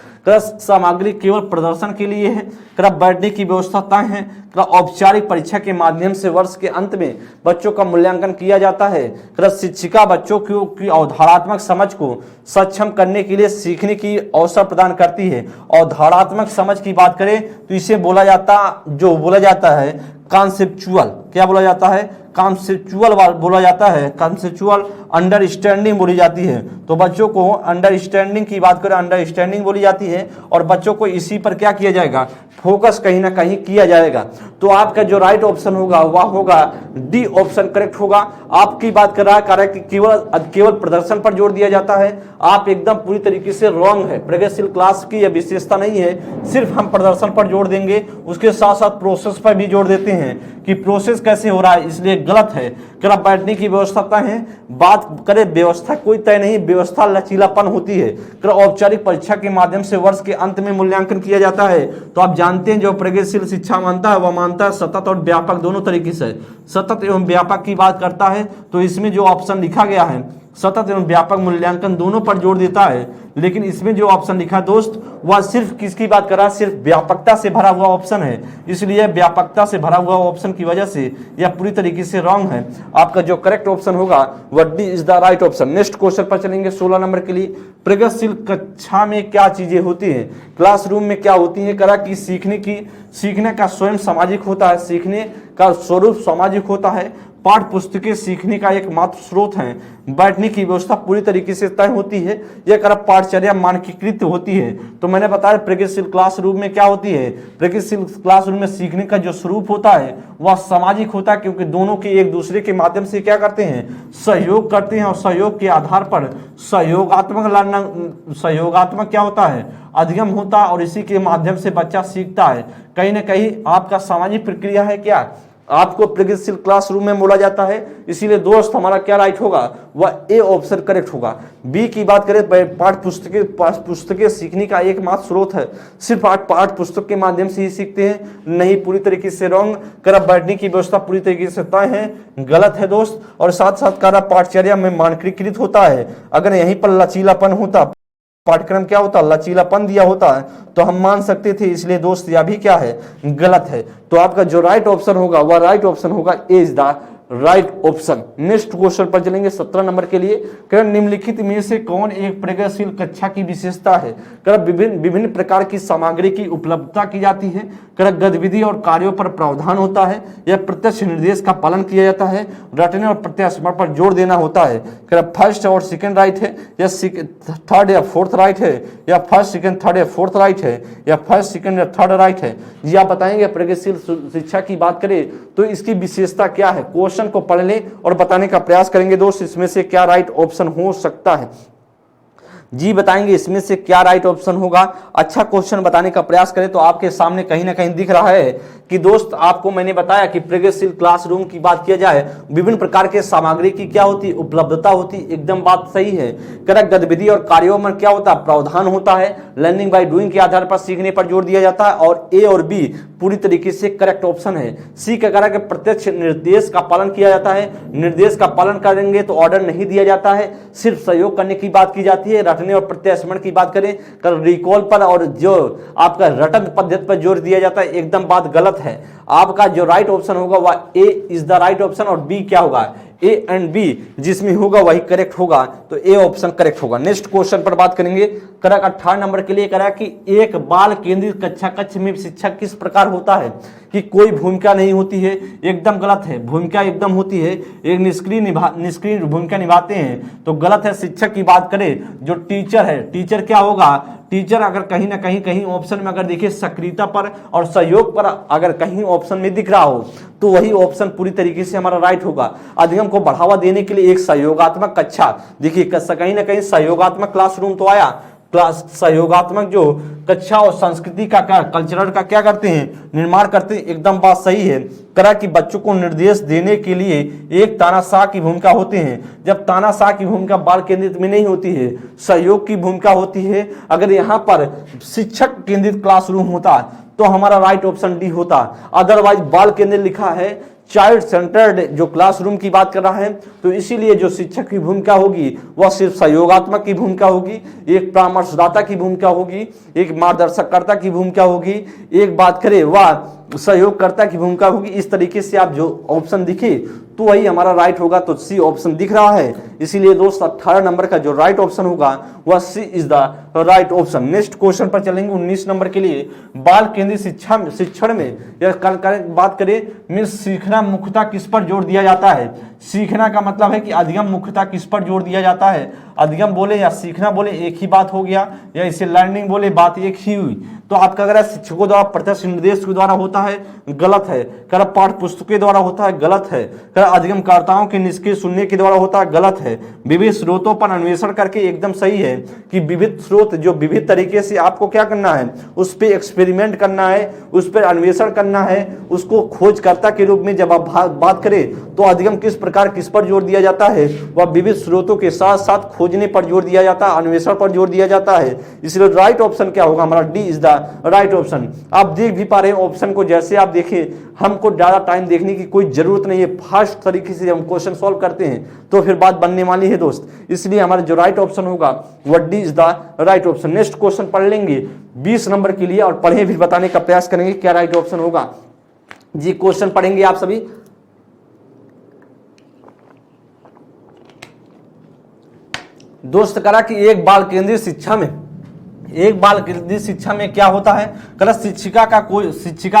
सामग्री केवल प्रदर्शन के लिए है। बैठने की व्यवस्था तय है। औपचारिक परीक्षा के माध्यम से वर्ष के अंत में बच्चों का मूल्यांकन किया जाता है। शिक्षिका बच्चों की अवधारणात्मक समझ को सक्षम करने के लिए सीखने की अवसर प्रदान करती है। अवधारणात्मक समझ की बात करें तो इसे बोला जाता है कॉन्सेप्चुअल, क्या बोला जाता है, कॉन्सेप्चुअल बोला जाता है, कॉन्सेप्चुअल अंडरस्टैंडिंग बोली जाती है। तो बच्चों को अंडरस्टैंडिंग की बात करें, अंडरस्टैंडिंग बोली जाती है, और बच्चों को इसी पर क्या किया जाएगा, फोकस कहीं ना कहीं किया जाएगा। तो आपका जो राइट ऑप्शन होगा वह होगा डी ऑप्शन करेक्ट होगा। आपकी बात कर रहा है कि केवल प्रदर्शन पर जोर दिया जाता है, आप एकदम पूरी तरीके से रॉन्ग है। प्रगतिशील क्लास की यह विशेषता नहीं है, सिर्फ हम प्रदर्शन पर जोर देंगे, उसके साथ साथ प्रोसेस पर भी जोर देते हैं कि प्रोसेस कैसे हो रहा है, इसलिए गलत है। क्या बैठने की व्यवस्था तय है, बात करें व्यवस्था कोई तय नहीं, व्यवस्था लचीलापन होती है। क्या औपचारिक परीक्षा के माध्यम से वर्ष के अंत में मूल्यांकन किया जाता है। तो आप जानते हैं जो प्रगतिशील शिक्षा मानता है वह मानता है सतत और व्यापक दोनों तरीके से, सतत एवं व्यापक की बात करता है। तो इसमें जो ऑप्शन लिखा गया है सतत एवं व्यापक मूल्यांकन दोनों पर जोर देता है। लेकिन इसमें जो ऑप्शन लिखा है दोस्त, वह सिर्फ किसकी बात कर रहा है, सिर्फ व्यापकता से भरा हुआ ऑप्शन है। इसलिए व्यापकता से भरा हुआ ऑप्शन की वजह से यह पूरी तरीके से रॉन्ग है। आपका जो करेक्ट ऑप्शन होगा वह D is the right option. Next question पर चलेंगे 16 नंबर के लिए। प्रगतिशील कक्षा में क्या चीजें होती हैं, क्लासरूम में क्या होती है। करा कि सीखने का स्वयं सामाजिक होता है, सीखने का स्वरूप सामाजिक होता है, पाठ पुस्तकें सीखने का एकमात्र स्रोत हैं, बैठने की व्यवस्था पूरी तरीके से तय होती है, यह कर पाठचर्या मानकीकृत होती है। तो मैंने बताया प्रगतिशील क्लासरूम में क्या होती है, प्रगतिशील क्लासरूम में सीखने का जो स्वरूप होता है वह सामाजिक होता है, क्योंकि दोनों के एक दूसरे के माध्यम से क्या करते हैं, सहयोग करते हैं, और सहयोग के आधार पर सहयोगात्मक क्या होता है, अधिगम होता है, और इसी के माध्यम से बच्चा सीखता है। कहीं ना कहीं आपका सामाजिक प्रक्रिया है क्या, आपको प्रगतिशील क्लासरूम में बोला जाता है। इसीलिए दोस्त हमारा क्या राइट होगा, वह ए ऑप्शन करेक्ट होगा। बी की बात करें, पाठ पुस्तकें सीखने का एकमात्र स्रोत है, सिर्फ पाठ पुस्तक के माध्यम से ही सीखते हैं, नहीं, पूरी तरीके से रॉन्ग। करब बैठने की व्यवस्था पूरी तरीके से तय है, गलत है दोस्त। और साथ साथ करब पाठचर्या में मानकीकृत होता है। अगर यहीं पर लचीलापन होता, पाठ्यक्रम क्या होता, लचीलापन दिया होता है, तो हम मान सकते थे। इसलिए दोस्त यह भी क्या है, गलत है। तो आपका जो राइट ऑप्शन होगा वह राइट ऑप्शन होगा, A is the right option. Next question पर चलेंगे 17 नंबर के लिए। करण निम्नलिखित में से कौन एक प्रगतिशील कक्षा की विशेषता है। करण विभिन्न प्रकार की सामग्री की उपलब्धता की जाती है, करण गतिविधि और कार्यों पर प्रावधान होता है, यह प्रत्यक्ष निर्देश का पालन किया जाता है, रटने और प्रत्यास्मरण पर जोर देना होता है। करण फर्स्ट और सेकंड राइट है, या थर्ड या फोर्थ राइट है, या फर्स्ट सेकंड थर्ड या फोर्थ राइट है, या फर्स्ट सेकंड या थर्ड राइट है। जी आप बताएंगे प्रगतिशील शिक्षा की बात करें तो इसकी विशेषता क्या है। क्वेश्चन को पढ़ लें और बताने का प्रयास करेंगे दोस्त, इसमें से क्या राइट ऑप्शन हो सकता है। जी बताएंगे इसमें से क्या राइट ऑप्शन होगा। अच्छा क्वेश्चन बताने का प्रयास करें तो आपके सामने कहीं ना कहीं दिख रहा है कि दोस्त आपको मैंने बताया कि प्रगतिशील क्लासरूम की बात किया जाए, विभिन्न प्रकार के सामग्री की क्या होती, उपलब्धता होती, एकदम बात सही है। करेक्ट गतिविधि और कार्यों में क्या होता है, प्रावधान होता है, लर्निंग बाय डूइंग के आधार पर सीखने पर जोर दिया जाता है, और ए और बी पूरी तरीके से करेक्ट ऑप्शन है। सी क्या करा कि प्रत्यक्ष निर्देश का पालन किया जाता है, निर्देश का पालन करेंगे तो ऑर्डर नहीं दिया जाता है, सिर्फ सहयोग करने की बात की जाती है। रटने और प्रत्यास्मरण की बात करें, रिकॉल पर और जो आपका रटन पद्धति पर जोर दिया जाता है, एकदम बात गलत है। आपका जो राइट ऑप्शन होगा वह A is the right option, और बी क्या होगा, ए एंड बी जिसमें होगा वही करेक्ट होगा, तो ए ऑप्शन करेक्ट होगा। नेक्स्ट क्वेश्चन पर बात करेंगे, करा 18 नंबर के लिए करा कि एक बाल केंद्रित कक्षा कक्ष में शिक्षक किस प्रकार होता है, कि कोई भूमिका नहीं होती है, एकदम गलत है। भूमिका एकदम होती है, एक निष्क्रिय भूमिका निभाते हैं, तो गलत है। शिक्षक की बात करें, जो टीचर है, टीचर क्या होगा, टीचर अगर कहीं ना कहीं ऑप्शन में अगर देखिए सक्रियता पर और सहयोग पर अगर कहीं ऑप्शन में दिख रहा हो तो वही ऑप्शन पूरी तरीके से हमारा राइट होगा। अधिगम को बढ़ावा देने के लिए एक सहयोगात्मक कक्षा, देखिए कहीं ना कहीं सहयोगात्मक क्लासरूम तो आया, सहयोगात्मक जो कक्षा और संस्कृति का क्या, कल्चरल का क्या करते हैं, निर्माण करते हैं, एकदम बात सही है। करा कि बच्चों को निर्देश देने के लिए एक तानाशाह की भूमिका होती है, जब तानाशाह की भूमिका बाल केंद्रित में नहीं होती है, सहयोग की भूमिका होती है। अगर यहाँ पर शिक्षक केंद्रित क्लासरूम होता तो हमारा राइट ऑप्शन डी होता, अदरवाइज बाल केंद्रित लिखा है, चाइल्ड सेंटर्ड जो क्लासरूम की बात कर रहा है, तो इसीलिए जो शिक्षक की भूमिका होगी वह सिर्फ सहयोगात्मक की भूमिका होगी, एक परामर्शदाता की भूमिका होगी, एक मार्गदर्शककर्ता की भूमिका होगी, एक बात करें वह सहयोगकर्ता की भूमिका होगी। इस तरीके से आप जो ऑप्शन दिखे तो वही हमारा राइट होगा, तो सी ऑप्शन दिख रहा है। इसीलिए दोस्त 18 नंबर का जो राइट ऑप्शन होगा वह C is the right option. Next question पर चलेंगे 19 नंबर के लिए। बाल केंद्रित शिक्षण में बात करें में सीखना मुख्यतः किस पर जोर दिया जाता है। सीखना का मतलब है कि अधिगम मुख्यतः किस पर जोर दिया जाता है। अधिगम बोले या सीखना बोले एक ही बात हो गया, या इसे लर्निंग बोले बात एक ही हुई। तो आपका अगर शिक्षकों द्वारा प्रत्यक्ष निर्देश के द्वारा होता है, गलत है। कर पाठ पुस्तकों के द्वारा होता है, गलत है। कर अधिगमकर्ताओं के निष्क्रिय सुनने के द्वारा होता है, गलत है। विविध स्रोतों पर अन्वेषण करके, एकदम सही है कि विविध स्रोत जो विविध तरीके से आपको क्या करना है, उस पर एक्सपेरिमेंट करना है, उस पर अन्वेषण करना है, उसको खोजकर्ता के रूप में जब आप बात करें तो अधिगम किस प्रकार किस पर जोर दिया जाता है, वह विविध स्रोतों के साथ साथ खोजने पर जोर दिया जाता है, अन्वेषण पर जोर दिया जाता है। इसलिए राइट ऑप्शन क्या होगा हमारा, D is the right option. आप देख भी पा रहे हैं ऑप्शन को, जैसे आप देखिए हमको ज़्यादा टाइम देखने की कोई जरूरत नहीं है, फास्ट तरीके से हम क्वेश्चन सॉल्व करते हैं तो फिर बात बनने वाली है दोस्त। इसलिए हमारा जो राइट ऑप्शन होगा वह D is the right option. Next question पढ़ लेंगे 20 नंबर के लिए और पढ़े फिर बताने का प्रयास करेंगे क्या राइट ऑप्शन होगा जी। क्वेश्चन पढ़ेंगे आप सभी। दोस्त करा कि एक बाल केंद्रित शिक्षा में क्या होता है, करा शिक्षिका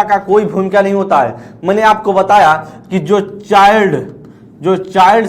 का कोई भूमिका नहीं होता है। मैंने आपको बताया कि जो चाइल्ड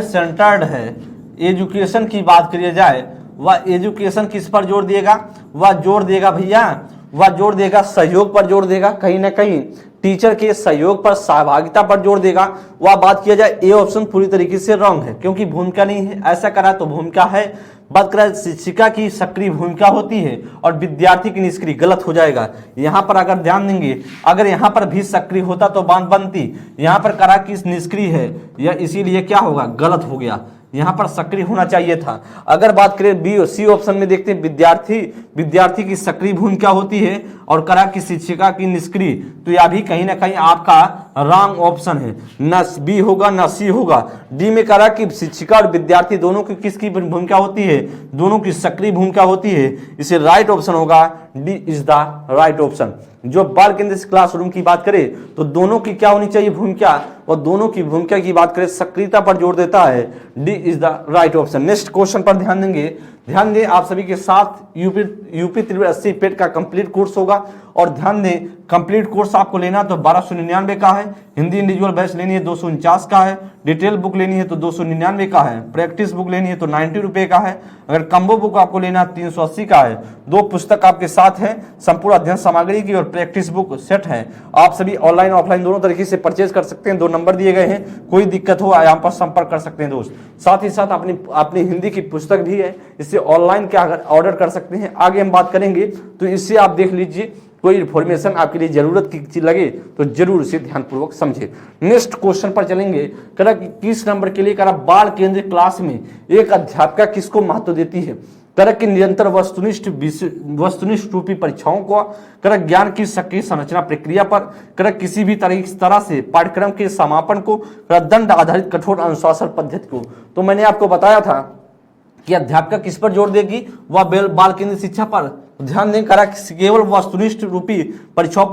सेंटर्ड है एजुकेशन की बात करिए जाए, वह एजुकेशन किस पर जोर देगा, वह जोर देगा भैया, वह जोर देगा सहयोग पर जोर देगा, कहीं ना कहीं टीचर के सहयोग पर, सहभागिता पर जोर देगा। वह बात किया जाए ए ऑप्शन पूरी तरीके से रॉन्ग है क्योंकि भूमिका नहीं है, ऐसा करा तो भूमिका है। बात करें शिक्षिका की सक्रिय भूमिका होती है और विद्यार्थी की निष्क्रिय, गलत हो जाएगा। यहाँ पर अगर ध्यान देंगे, अगर यहाँ पर भी सक्रिय होता तो बात बनती, यहाँ पर करा कि निष्क्रिय है, यह इसीलिए क्या होगा, गलत हो गया। यहाँ पर सक्रिय होना चाहिए था। अगर बात करें बी और सी ऑप्शन में देखते हैं विद्यार्थी की सक्रिय भूमिका होती है और करा कि शिक्षिका की निष्क्रिय, तो यह भी कहीं ना कहीं आपका रॉन्ग ऑप्शन है, न बी होगा न सी होगा। डी में करा कि शिक्षिका और विद्यार्थी दोनों की किसकी भूमिका होती है, दोनों की सक्रिय भूमिका होती है। इसे राइट ऑप्शन होगा D is the right option. जो बाल केंद्रित क्लासरूम की बात करें तो दोनों की क्या होनी चाहिए भूमिका, और दोनों की भूमिका की बात करें सक्रियता पर जोर देता है, D is the right option. Next question पर ध्यान दें आप सभी के साथ यूपी 380 पेड का कंप्लीट कोर्स होगा और ध्यान दें कंप्लीट कोर्स आपको लेना तो 1299 का है, हिंदी इंडिविजुअल बैच लेनी है 249 का है, डिटेल बुक लेनी है तो 299 का है, प्रैक्टिस बुक लेनी है तो 90 रुपये का है, अगर कम्बो बुक आपको लेना 380 का है। 2 पुस्तक आपके साथ है, संपूर्ण अध्ययन सामग्री की और प्रैक्टिस बुक सेट है। आप सभी ऑनलाइन ऑफलाइन दोनों तरीके से परचेज कर सकते हैं, 2 नंबर दिए गए हैं, कोई दिक्कत हो यहाँ पर संपर्क कर सकते हैं दोस्त। साथ ही साथ अपनी हिंदी की पुस्तक भी है, इससे ऑनलाइन क्या ऑर्डर कर सकते हैं, आगे हम बात करेंगे। तो इससे आप देख लीजिए, कोई इन्फॉर्मेशन आपके लिए जरूरत की चीज लगे तो जरूर इसे ध्यानपूर्वक समझे। नेक्स्ट क्वेश्चन पर चलेंगे। करा कि किस नंबर के लिए, करा बाल केंद्रित क्लास में एक अध्यापिका किसको महत्व देती है, करा कि निरंतर वस्तुनिष्ठ रूपी परीक्षाओं को, करा ज्ञान की सक्रिय संरचना प्रक्रिया पर, करा किसी भी तरह से पाठ्यक्रम के समापन को, करा दंड आधारित कठोर अनुशासन पद्धति को। तो मैंने आपको बताया था कि अध्यापिका किस पर जोर देगी, वह बाल केंद्रित शिक्षा पर। ध्यान दें करा केवल वस्तुनिष्ठ रूपी परीक्षाओं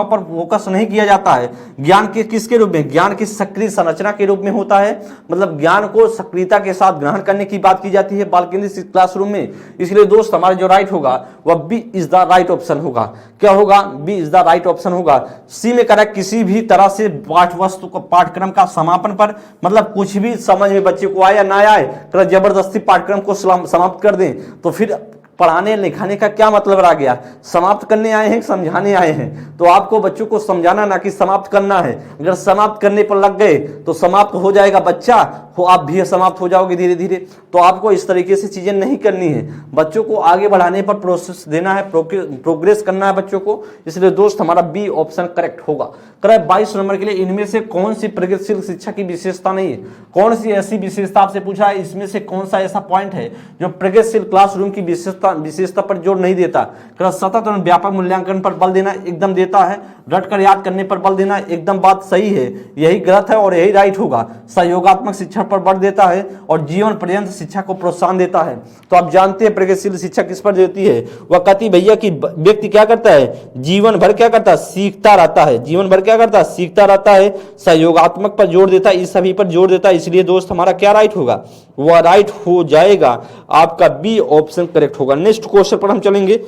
पर फोकस नहीं किया जाता है। ज्ञान के किसके रूप में, ज्ञान की सक्रिय संरचना के रूप में होता है, मतलब ज्ञान को सक्रियता के साथ ग्रहण करने की बात की जाती है बाल केंद्रित क्लासरूम में। इसलिए दोस्त हमारा जो राइट होगा वह B is the right option होगा। क्या होगा, B is the right option होगा। सी में करा किसी भी तरह से पाठ्यक्रम का समापन पर, मतलब कुछ भी समझ में बच्चे को आए या ना आए, करा जबरदस्ती पाठ्यक्रम को समाप्त कर दें, तो फिर पढ़ाने लिखाने का क्या मतलब रह गया, समाप्त करने आए हैं समझाने आए हैं। तो आपको बच्चों को समझाना ना कि समाप्त करना है। अगर समाप्त करने पर लग गए तो समाप्त हो जाएगा बच्चा, आप भी समाप्त हो जाओगे धीरे धीरे। तो आपको इस तरीके से चीजें नहीं करनी है, बच्चों को आगे बढ़ाने पर प्रोसेस देना है, प्रोग्रेस करना है बच्चों को। इसलिए दोस्त हमारा बी ऑप्शन करेक्ट होगा। करेक्ट 22 नंबर के लिए इनमें से कौन सी प्रगतिशील शिक्षा की विशेषता नहीं है, कौन सी ऐसी विशेषता आपसे पूछा है, इसमें से कौन सा ऐसा पॉइंट है जो प्रगतिशील क्लासरूम की विशेषता पर जोर नहीं देता। सतत और व्यापक मूल्यांकन पर बल देना एकदम देता है, रट कर याद करने पर बल देना एकदम बात सही है, यही गलत है और यही राइट होगा। सहयोगात्मक शिक्षा पर बल देता है और जीवन पर्यंत शिक्षा को प्रोत्साहन देता है। तो आप जानते हैं प्रगतिशील शिक्षा किस पर देती है, वह कहती भैया कि व्यक्ति क्या करता है, जीवन भर क्या करता है, सीखता रहता है, जीवन भर क्या करता है, सीखता रहता है। सहयोगात्मक पर जोर देता है, इस सभी पर जोर देता है। इसलिए दोस्त हमारा क्या राइट होगा, वह राइट हो जाएगा, आपका बी ऑप्शन करेक्ट होगा। नेक्स्ट क्वेश्चन पर हम चलेंगे।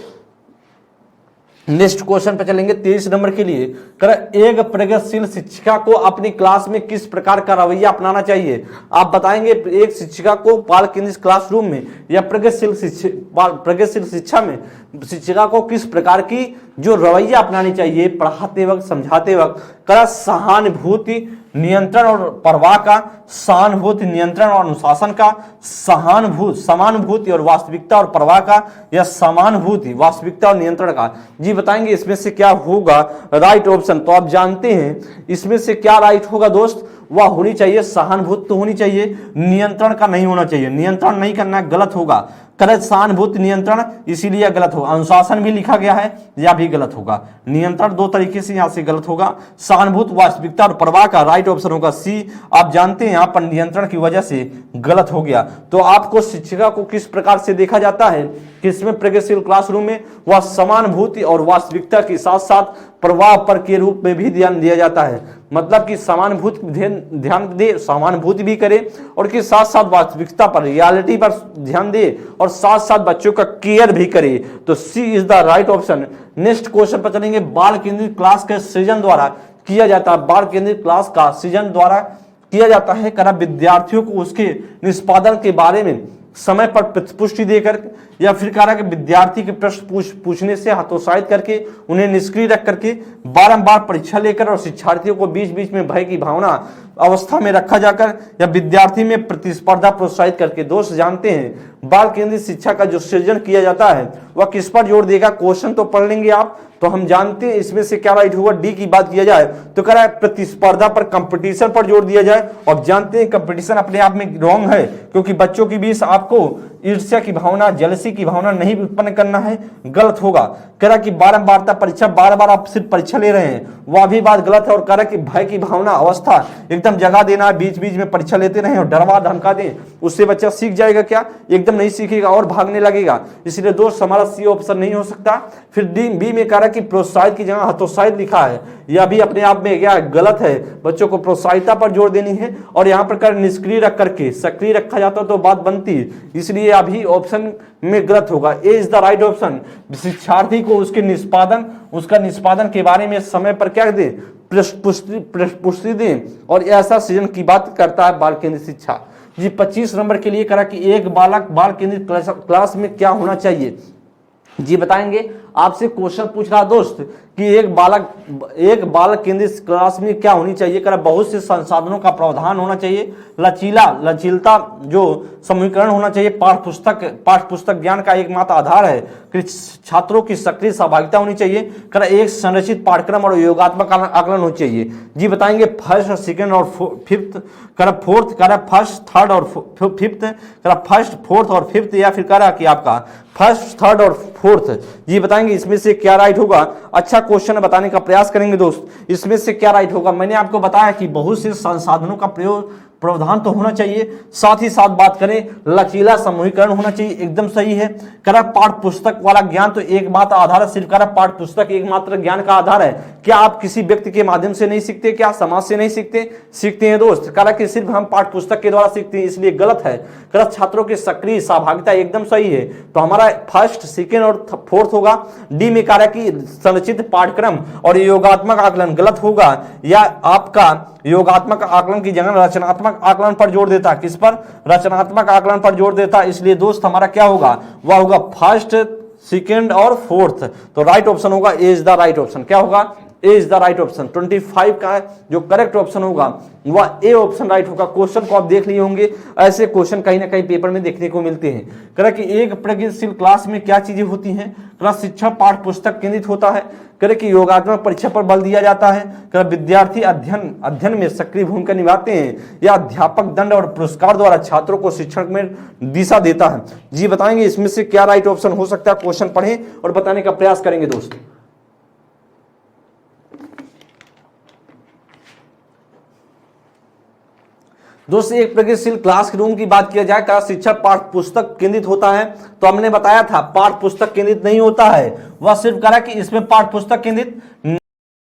नेक्स्ट क्वेश्चन पर चलेंगे 23 नंबर के लिए। एक प्रगतिशील शिक्षिका को अपनी क्लास में किस प्रकार का रवैया अपनाना चाहिए। आप बताएंगे एक शिक्षिका को बाल केंद्रित क्लासरूम में या प्रगतिशील शिक्षा में शिक्षिका को किस प्रकार की जो रवैया अपनानी चाहिए, पढ़ाते वक्त समझाते वक्त, करा सहानुभूति, नियंत्रण और परवाह का, सहानुभूति, नियंत्रण और अनुशासन का, समानुभूति और वास्तविकता और परवाह का, या समानुभूति, वास्तविकता और नियंत्रण का। जी बताएंगे इसमें से क्या होगा राइट ऑप्शन। तो आप जानते हैं इसमें से क्या राइट होगा दोस्त, वह होनी चाहिए सहानुभूति तो होनी चाहिए, नियंत्रण का नहीं होना चाहिए, नियंत्रण नहीं करना गलत होगा। करेक्ट सहानुभूति नियंत्रण, इसीलिए गलत होगा। अनुशासन भी लिखा गया है, यह भी गलत होगा। नियंत्रण दो तरीके से यहां से गलत होगा। सहानुभूति, वास्तविकता और प्रवाह का राइट ऑप्शन होगा सी। आप जानते हैं यहां पर नियंत्रण की वजह से गलत हो गया। तो आपको शिक्षिका को किस प्रकार से देखा जाता है किसमें प्रगतिशील क्लासरूम में, वह समानुभूति और वास्तविकता के साथ साथ प्रवाह पर के रूप में भी ध्यान दिया जाता है। मतलब कि समानुभूति ध्यान दे, समानुभूति भी करे और के साथ साथ वास्तविकता पर, रियलिटी पर ध्यान दे और साथ साथ बच्चों का केयर भी करे। तो C is the right option. Next question पर चलेंगे। बाल केंद्रित क्लास के सृजन द्वारा किया जाता है, बाल केंद्रित क्लास का सृजन द्वारा किया जाता है करा विद्यार्थियों को उसके निष्पादन के बारे में समय पर पुष्टि देकर, या फिर कह रहा कि विद्यार्थी के प्रश्न पूछने से हतोत्साहित करके, उन्हें निष्क्रिय रख करके, बारंबार परीक्षा लेकर और शिक्षार्थियों को बीच बीच में भय की भावना अवस्था में रखा जाकर, या विद्यार्थी में प्रतिस्पर्धा प्रोत्साहित करके। दोस्त जानते हैं बाल केंद्रित शिक्षा का जो सृजन किया जाता है वह किस पर जोर देगा, क्वेश्चन तो पढ़ लेंगे आप। तो हम जानते हैं इसमें से क्या राइट होगा, डी की बात किया जाए तो कह रहा है प्रतिस्पर्धा पर, कंपटीशन पर जोर दिया जाए। और जानते हैं कंपटीशन अपने आप में रॉन्ग है, क्योंकि बच्चों के बीच आपको ईर्ष्या की भावना, जेलसी की भावना नहीं उत्पन्न करना है, गलत होगा। कह रहा कि बारंबारता परीक्षा, बार बार आप सिर्फ परीक्षा ले रहे हैं, वह भी बात गलत है। और कह रहा कि भय की भावना अवस्था एकदम जगा देना, बीच बीच में परीक्षा लेते रहे और डरवा धमका दें, उससे बच्चा सीख जाएगा क्या, एकदम नहीं सीखेगा और भागने लगेगा। इसलिए दोस्त हमारा सी ऑप्शन नहीं हो सकता। फिर डी बी में कह रहा कि प्रोत्साहित की जगह हतोत्साहित लिखा है, यह भी अपने आप में क्या गलत है। बच्चों को प्रोत्साहिता पर जोर देनी है और यहाँ पर कर निष्क्रिय रख करके सक्रिय रखा जाता तो बात बनती, इसलिए अभी ऑप्शन में गलत होगा। A is the right option. शिक्षार्थी को उसके निष्पादन, उसका निष्पादन के बारे में समय पर क्या दे, पुष्टि दें और ऐसा सृजन की बात करता है बाल केंद्रित शिक्षा। जी 25 नंबर के लिए करा कि एक बालक बाल केंद्रित क्लास में क्या होना चाहिए। जी बताएंगे, आपसे क्वेश्चन पूछ रहा दोस्त कि एक बालक केंद्रित क्लास में क्या होनी चाहिए। करा बहुत से संसाधनों का प्रावधान होना चाहिए, लचीलता जो समीकरण होना चाहिए, पाठ्य पुस्तक ज्ञान का एकमात्र आधार है कि छात्रों की सक्रिय सहभागिता होनी चाहिए। करा एक संरचित पाठ्यक्रम और योगात्मक आकलन होना चाहिए। जी बताएंगे फर्स्ट, सेकंड और फिफ्थ, करा फोर्थ, करा फर्स्ट, थर्ड और फिफ्थ, करा फर्स्ट, फोर्थ और फिफ्थ, या फिर करा कि आपका फर्स्ट, थर्ड और फोर्थ। ये बताएंगे इसमें से क्या राइट होगा। अच्छा क्वेश्चन बताने का प्रयास करेंगे दोस्त, इसमें से क्या राइट होगा। मैंने आपको बताया कि बहुत से संसाधनों का प्रावधान तो होना चाहिए, साथ ही साथ बात करें लचीला समूहीकरण होना चाहिए, एकदम सही है। करा पाठ्य पुस्तक वाला ज्ञान तो एकमात्र आधार है, सिर्फ करा पाठ्य पुस्तक एकमात्र ज्ञान का आधार है। क्या आप किसी व्यक्ति के माध्यम से नहीं सीखते, क्या समाज से नहीं सीखते, सीखते हैं दोस्त। करा कि सिर्फ हम पाठ्य पुस्तक के द्वारा सीखते हैं, इसलिए गलत है। करा छात्रों की सक्रिय सहभागिता एकदम सही है, तो हमारा फर्स्ट, सेकेंड और फोर्थ होगा। डी में करा कि संरचित पाठ्यक्रम और योगात्मक आकलन गलत होगा, या आपका योगात्मक आकलन की जगह रचनात्मक आकलन पर जोर देता, किस पर, रचनात्मक आकलन पर जोर देता। इसलिए दोस्त हमारा क्या होगा, वह होगा फर्स्ट, सेकेंड और फोर्थ। तो राइट ऑप्शन होगा A is the right option. क्या होगा, A is the right option. 25 का जो करेक्ट ऑप्शन होगा वह ए ऑप्शन राइट होगा। क्वेश्चन को आप देख लिए होंगे, ऐसे क्वेश्चन कहीं ना कहीं पेपर में देखने को मिलते हैं। कह कि एक प्रगतिशील क्लास में क्या चीजें होती हैं। क्लास शिक्षा पाठ्य पुस्तक केंद्रित होता है। कह कि योगात्मक परीक्षा पर बल दिया जाता है। कह विद्यार्थी अध्ययन में सक्रिय भूमिका निभाते हैं, या अध्यापक दंड और पुरस्कार द्वारा छात्रों को शिक्षण में दिशा देता है। जी बताएंगे इसमें से क्या राइट ऑप्शन हो सकता है। क्वेश्चन पढ़ें और बताने का प्रयास करेंगे दोस्तों। दोस्तों एक प्रगतिशील क्लासरूम की बात किया जाए, क्या शिक्षा पाठ्य पुस्तक केंद्रित होता है, तो हमने बताया था पाठ्य पुस्तक केंद्रित नहीं होता है। वह सिर्फ करा कि इसमें पाठ्य पुस्तक केंद्रित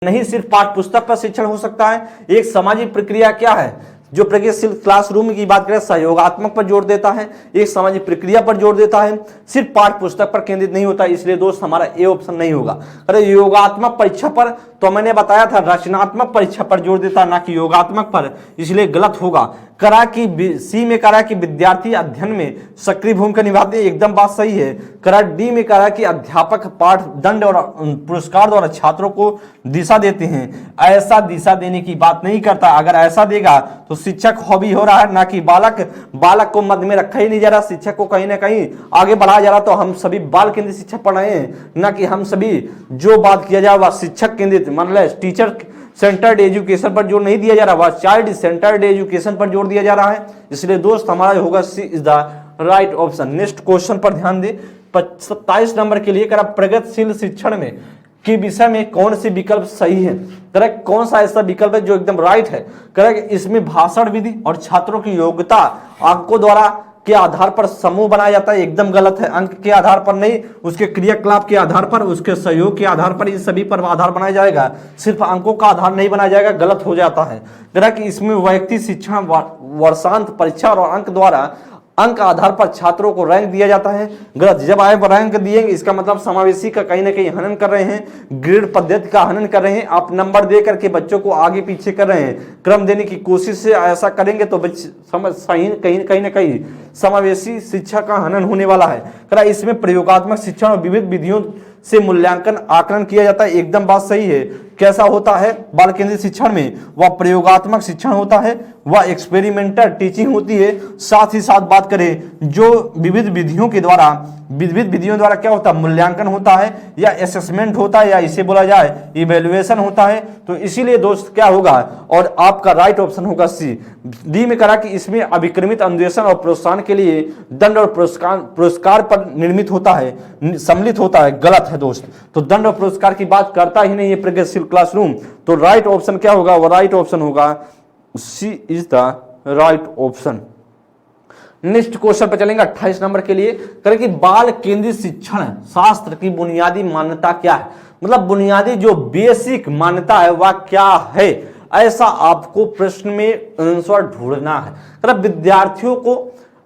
नहीं, सिर्फ पाठ्य पुस्तक पर शिक्षण हो सकता है। एक सामाजिक प्रक्रिया क्या है, जो प्रगतिशील क्लासरूम की बात करें सहयोगात्मक पर जोर देता है, एक सामाजिक प्रक्रिया पर जोर देता है, सिर्फ पाठ्य पुस्तक पर केंद्रित नहीं होता। इसलिए दोस्त हमारा ए ऑप्शन नहीं होगा। अरे योगात्मक परीक्षा पर तो मैंने बताया था रचनात्मक परीक्षा पर जोर देता, ना कि योगात्मक पर, इसलिए गलत होगा। करा कि सी में करा कि विद्यार्थी अध्ययन में सक्रिय भूमिका निभाते हैं, एकदम बात सही है। करा डी में करा कि अध्यापक पाठ दंड और पुरस्कार द्वारा छात्रों को दिशा देते हैं। ऐसा दिशा देने की बात नहीं करता, अगर ऐसा देगा तो शिक्षक हॉबी हो रहा है, ना कि बालक को मध्य में रखा ही नहीं जा रहा, शिक्षक को कहीं ना कहीं आगे बढ़ाया जा रहा। तो हम सभी बाल केंद्रित शिक्षा पढ़ रहे हैं, ना कि हम सभी जो बात किया जाए वह शिक्षक केंद्रित मतलब टीचर सेंटर्ड एजुकेशन पर जोर नहीं दिया जा रहा, वह चाइल्ड सेंटर्ड एजुकेशन पर जोर दिया जा रहा है। इसलिए दोस्त हमारा होगा C is the right option. Next question पर ध्यान दें, 27 नंबर के लिए करा प्रगतिशील शिक्षण में के विषय में कौन सी विकल्प सही है। करेक्ट, कौन सा ऐसा विकल्प है जो एकदम राइट है। करेक्ट, इसमें भाषण विधि और छात्रों की योग्यता अंकों द्वारा के आधार पर समूह बनाया जाता है, एकदम गलत है। अंक के आधार पर नहीं, उसके क्रियाकलाप के आधार पर, उसके सहयोग के आधार पर, इन सभी पर आधार बनाया जाएगा, सिर्फ अंकों का आधार नहीं बनाया जाएगा, गलत हो जाता है। कि इसमें व्यक्ति शिक्षण वर्षांत परीक्षा और अंक द्वारा अंक आधार पर छात्रों को रैंक दिया जाता है, गलत। जब आए रैंक दिएंगे इसका मतलब समावेशी का कहीं ना कहीं हनन कर रहे हैं, ग्रेड पद्धति का हनन कर रहे हैं। आप नंबर दे करके बच्चों को आगे पीछे कर रहे हैं, क्रम देने की कोशिश से ऐसा करेंगे तो कहीं ना कहीं समावेशी शिक्षा का हनन होने वाला है। इसमें प्रयोगात्मक शिक्षण और विविध विधियों से मूल्यांकन आकलन किया जाता है, एकदम बात सही है। कैसा होता है बाल केंद्रित शिक्षण में, वह प्रयोगात्मक शिक्षण होता है, वह एक्सपेरिमेंटल टीचिंग होती है। साथ ही साथ बात करें जो विविध विधियों द्वारा क्या होता है, मूल्यांकन होता है या असेसमेंट होता है, या इसे बोला जाए इवेल्युएशन होता है। तो इसीलिए दोस्त क्या होगा, और आपका राइट ऑप्शन होगा सी। डी में करा कि इसमें अभिक्रमित अन्वेषण और प्रोत्साहन के लिए दंड और पुरस्कार पर निर्मित होता है, सम्मिलित होता है, गलत है दोस्त। तो दंड और पुरस्कार की बात करता ही नहीं है प्रगतिशील क्लासरूम। तो राइट ऑप्शन क्या होगा, वो राइट ऑप्शन होगा C is the right option. Next question पर चलेंगे 28 नंबर के लिए। करें कि बाल केंद्रित शिक्षण शास्त्र की बुनियादी मान्यता क्या है, मतलब बुनियादी जो बेसिक मान्यता है वह क्या है, ऐसा आपको प्रश्न में आंसर ढूंढना है। मतलब विद्यार्थियों को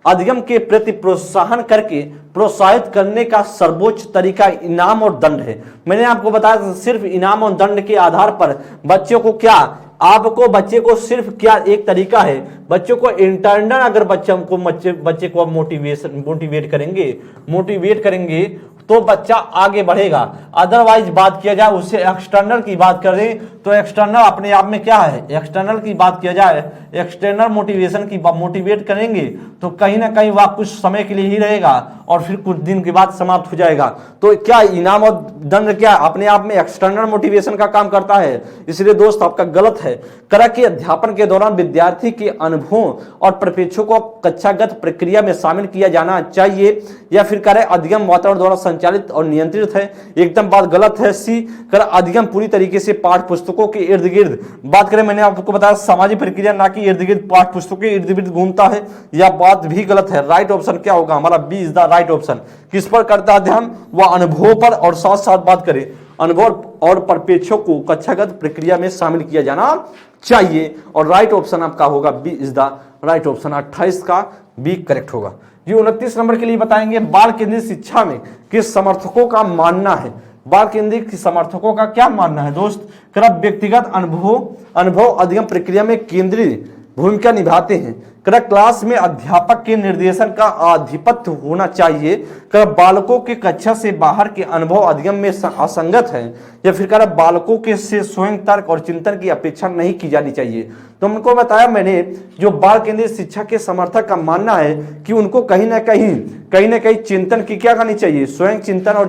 अधिगम के प्रति प्रोत्साहन करके प्रोत्साहित करने का सर्वोच्च तरीका इनाम और दंड है। मैंने आपको बताया सिर्फ इनाम और दंड के आधार पर बच्चों को क्या, आपको बच्चे को सिर्फ क्या एक तरीका है, बच्चों को इंटरनल अगर बच्चे को मोटिवेट करेंगे तो बच्चा आगे बढ़ेगा। अदरवाइज बात किया जाए उससे एक्सटर्नल की बात करें तो एक्सटर्नल अपने आप में क्या है, एक्सटर्नल की बात किया जाए, एक्सटर्नल मोटिवेशन की मोटिवेट करेंगे तो कहीं ना कहीं वह कुछ समय के लिए ही रहेगा और फिर कुछ दिन के बाद समाप्त हो जाएगा। तो क्या इनाम और दंड क्या अपने आप में एक्सटर्नल मोटिवेशन का काम करता है, इसलिए दोस्त आपका गलत है। करा कि अध्यापन के दौरान विद्यार्थी के अनुभवों और परिप्रेक्ष्यों को कक्षागत प्रक्रिया में शामिल किया जाना चाहिए, या फिर करें अधिगम वातावरण द्वारा संचालित और नियंत्रित है, एकदम बात गलत है। सी करें अधिगम पूरी तरीके से पाठ्य पुस्तकों के इर्द गिर्द, बात करें मैंने आपको बताया सामाजिक प्रक्रिया ना कि इर्द गिर्द पाठ्य पुस्तकों के इर्द गिर्द घूमता है, यह बात भी गलत है। राइट ऑप्शन क्या होगा हमारा, B is the right option. किस पर करता है ध्यान, वह अनुभव पर, और साथ साथ बात करें अनुभव और परिप्रेक्ष्यों को कक्षागत प्रक्रिया में शामिल किया जाना चाहिए, और राइट ऑप्शन आपका होगा B is the right option. 28 का बी करेक्ट होगा। ये 29 नंबर के लिए बताएंगे बाल केंद्रित शिक्षा में किस समर्थकों का मानना है, बाल केंद्रित समर्थकों का क्या मानना है दोस्त। व्यक्तिगत अनुभव अधिगम प्रक्रिया में केंद्रीय भूमिका निभाते हैं। क्लास में अध्यापक के निर्देशन का आधिपत्य होना चाहिए। बालकों के कक्षा से बाहर के अनुभव अधिगम में असंगत है, या फिर बालकों के से स्वयं तर्क और चिंतन की अपेक्षा नहीं की जानी चाहिए। तो हमको बताया मैंने जो बाल केंद्रित शिक्षा के समर्थक का मानना है कि उनको कहीं ना कहीं चिंतन की क्या करनी चाहिए, स्वयं चिंतन और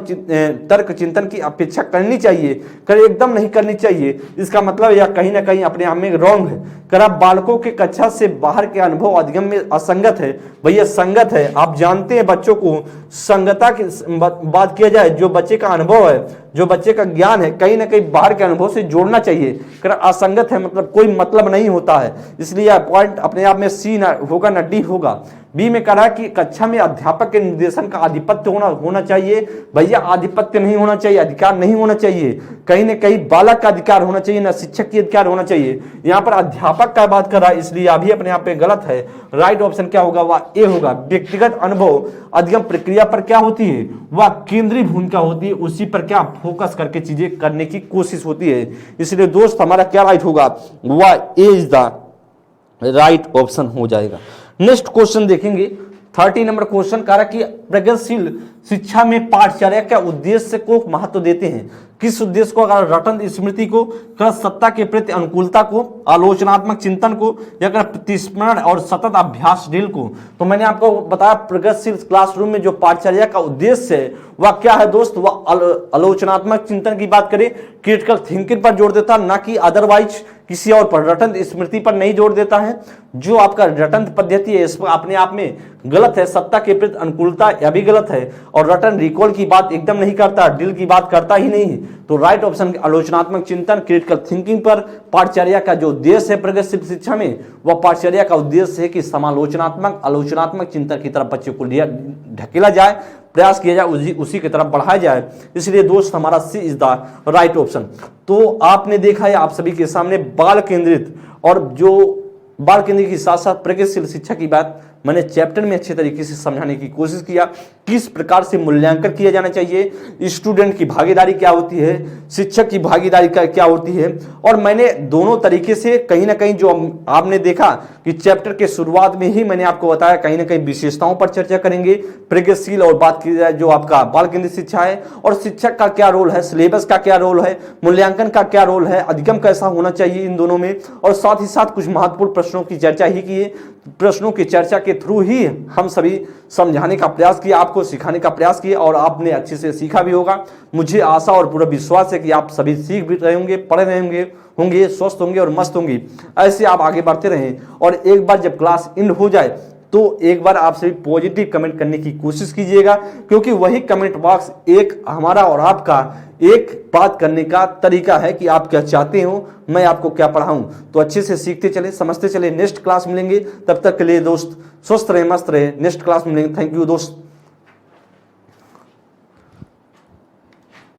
तर्क चिंतन की अपेक्षा करनी चाहिए, एकदम नहीं करनी चाहिए। इसका मतलब यह कहीं ना कहीं अपने आप में रॉन्ग है। बालकों के कक्षा से बाहर के अनुभव अधिगम में असंगत है, भैया संगत है। आप जानते हैं बच्चों को संगता की बात किया जाए, जो बच्चे का अनुभव है, जो बच्चे का ज्ञान है, कहीं ना कहीं बाहर के अनुभव से जोड़ना चाहिए। असंगत है मतलब कोई मतलब नहीं होता है, इसलिए यह पॉइंट अपने आप में सी ना होगा ना डी होगा। बी में कहा कि कक्षा में अध्यापक के निर्देशन का आधिपत्य होना चाहिए, भैया आधिपत्य नहीं होना चाहिए, अधिकार नहीं होना चाहिए, कहीं ना कहीं बालक का अधिकार होना चाहिए, ना शिक्षक की अधिकार होना चाहिए। यहाँ पर अध्यापक का बात कर रहा है, इसलिए अभी अपने आप में गलत है। राइट ऑप्शन क्या होगा, वह ए होगा। व्यक्तिगत अनुभव अधिगम प्रक्रिया पर क्या होती है, वह केंद्रीय भूमिका होती है, उसी पर क्या फोकस करके चीजें करने की कोशिश होती है। इसलिए दोस्त हमारा क्या राइट होगा, वह A is the right option हो जाएगा। नेक्स्ट क्वेश्चन देखेंगे 30 नंबर क्वेश्चन कह रहा कि प्रगतिशील शिक्षा में पाठचर्या के उद्देश्य को महत्व देते हैं। किस उद्देश्य को? अगर रटन स्मृति को, कर सत्ता के प्रति अनुकूलता को, आलोचनात्मक चिंतन को, या कर प्रतिस्मरण और सतत अभ्यास ड्रिल को। तो मैंने आपको बताया प्रगतिशील क्लासरूम में जो पाठचर्या का उद्देश्य है वह क्या है दोस्त? वह आलोचनात्मक चिंतन की बात करें, क्रिटिकल थिंकिंग पर जोर देता, ना कि अदरवाइज किसी और पर, रटन स्मृति पर नहीं जोर देता है। जो आपका रटन पद्धति है इस पर अपने आप में गलत है, सत्ता के प्रति अनुकूलता यह भी गलत है, और रटन रिकॉल की बात एकदम नहीं करता, ड्रिल की बात करता ही नहीं। तो राइट ऑप्शन आलोचनात्मक चिंतन, क्रिटिकल थिंकिंग पर पाठचर्या का जो उद्देश्य है प्रगतिशील शिक्षा में, वह पाठचर्या का उद्देश्य है कि समालोचनात्मक आलोचनात्मक चिंतन की तरफ बच्चों को ढकेला जाए, प्रयास किया जाए, उसी की तरफ बढ़ाया जाए। इसलिए दोस्त हमारा सी इज द राइट ऑप्शन। तो आपने देखा है आप सभी के सामने बाल केंद्रित, और जो बाल केंद्रित के साथ साथ प्रगतिशील शिक्षा की बात मैंने चैप्टर में अच्छे तरीके से समझाने की कोशिश किया। किस प्रकार से मूल्यांकन किया जाना चाहिए, स्टूडेंट की भागीदारी क्या होती है, शिक्षक की भागीदारी क्या होती है, और मैंने दोनों तरीके से कहीं ना कहीं जो आपने देखा कि चैप्टर के शुरुआत में ही मैंने आपको बताया कहीं ना कहीं विशेषताओं पर चर्चा करेंगे प्रगतिशील, और बात की जाए जो आपका बाल केंद्रित शिक्षा है, और शिक्षक का क्या रोल है, सिलेबस का क्या रोल है, मूल्यांकन का क्या रोल है, अधिगम कैसा होना चाहिए इन दोनों में, और साथ ही साथ कुछ महत्वपूर्ण प्रश्नों की चर्चा ही की। प्रश्नों की चर्चा के थ्रू ही हम सभी समझाने का प्रयास किया, आपको सिखाने का प्रयास किया, और आपने अच्छे से सीखा भी होगा। मुझे आशा और पूरा विश्वास है कि आप सभी सीख भी रहे होंगे, पढ़ रहे होंगे, स्वस्थ होंगे और मस्त होंगे। ऐसे आप आगे बढ़ते रहें, और एक बार जब क्लास एंड हो जाए तो एक बार आप सभी पॉजिटिव कमेंट करने की कोशिश कीजिएगा, क्योंकि वही कमेंट बॉक्स एक हमारा और आपका एक बात करने का तरीका है कि आप क्या चाहते हो, मैं आपको क्या पढ़ाऊं। तो अच्छे से सीखते चले, समझते चले। नेक्स्ट क्लास मिलेंगे, तब तक के लिए दोस्त स्वस्थ रहे, मस्त रहे। नेक्स्ट क्लास मिलेंगे। थैंक यू दोस्त।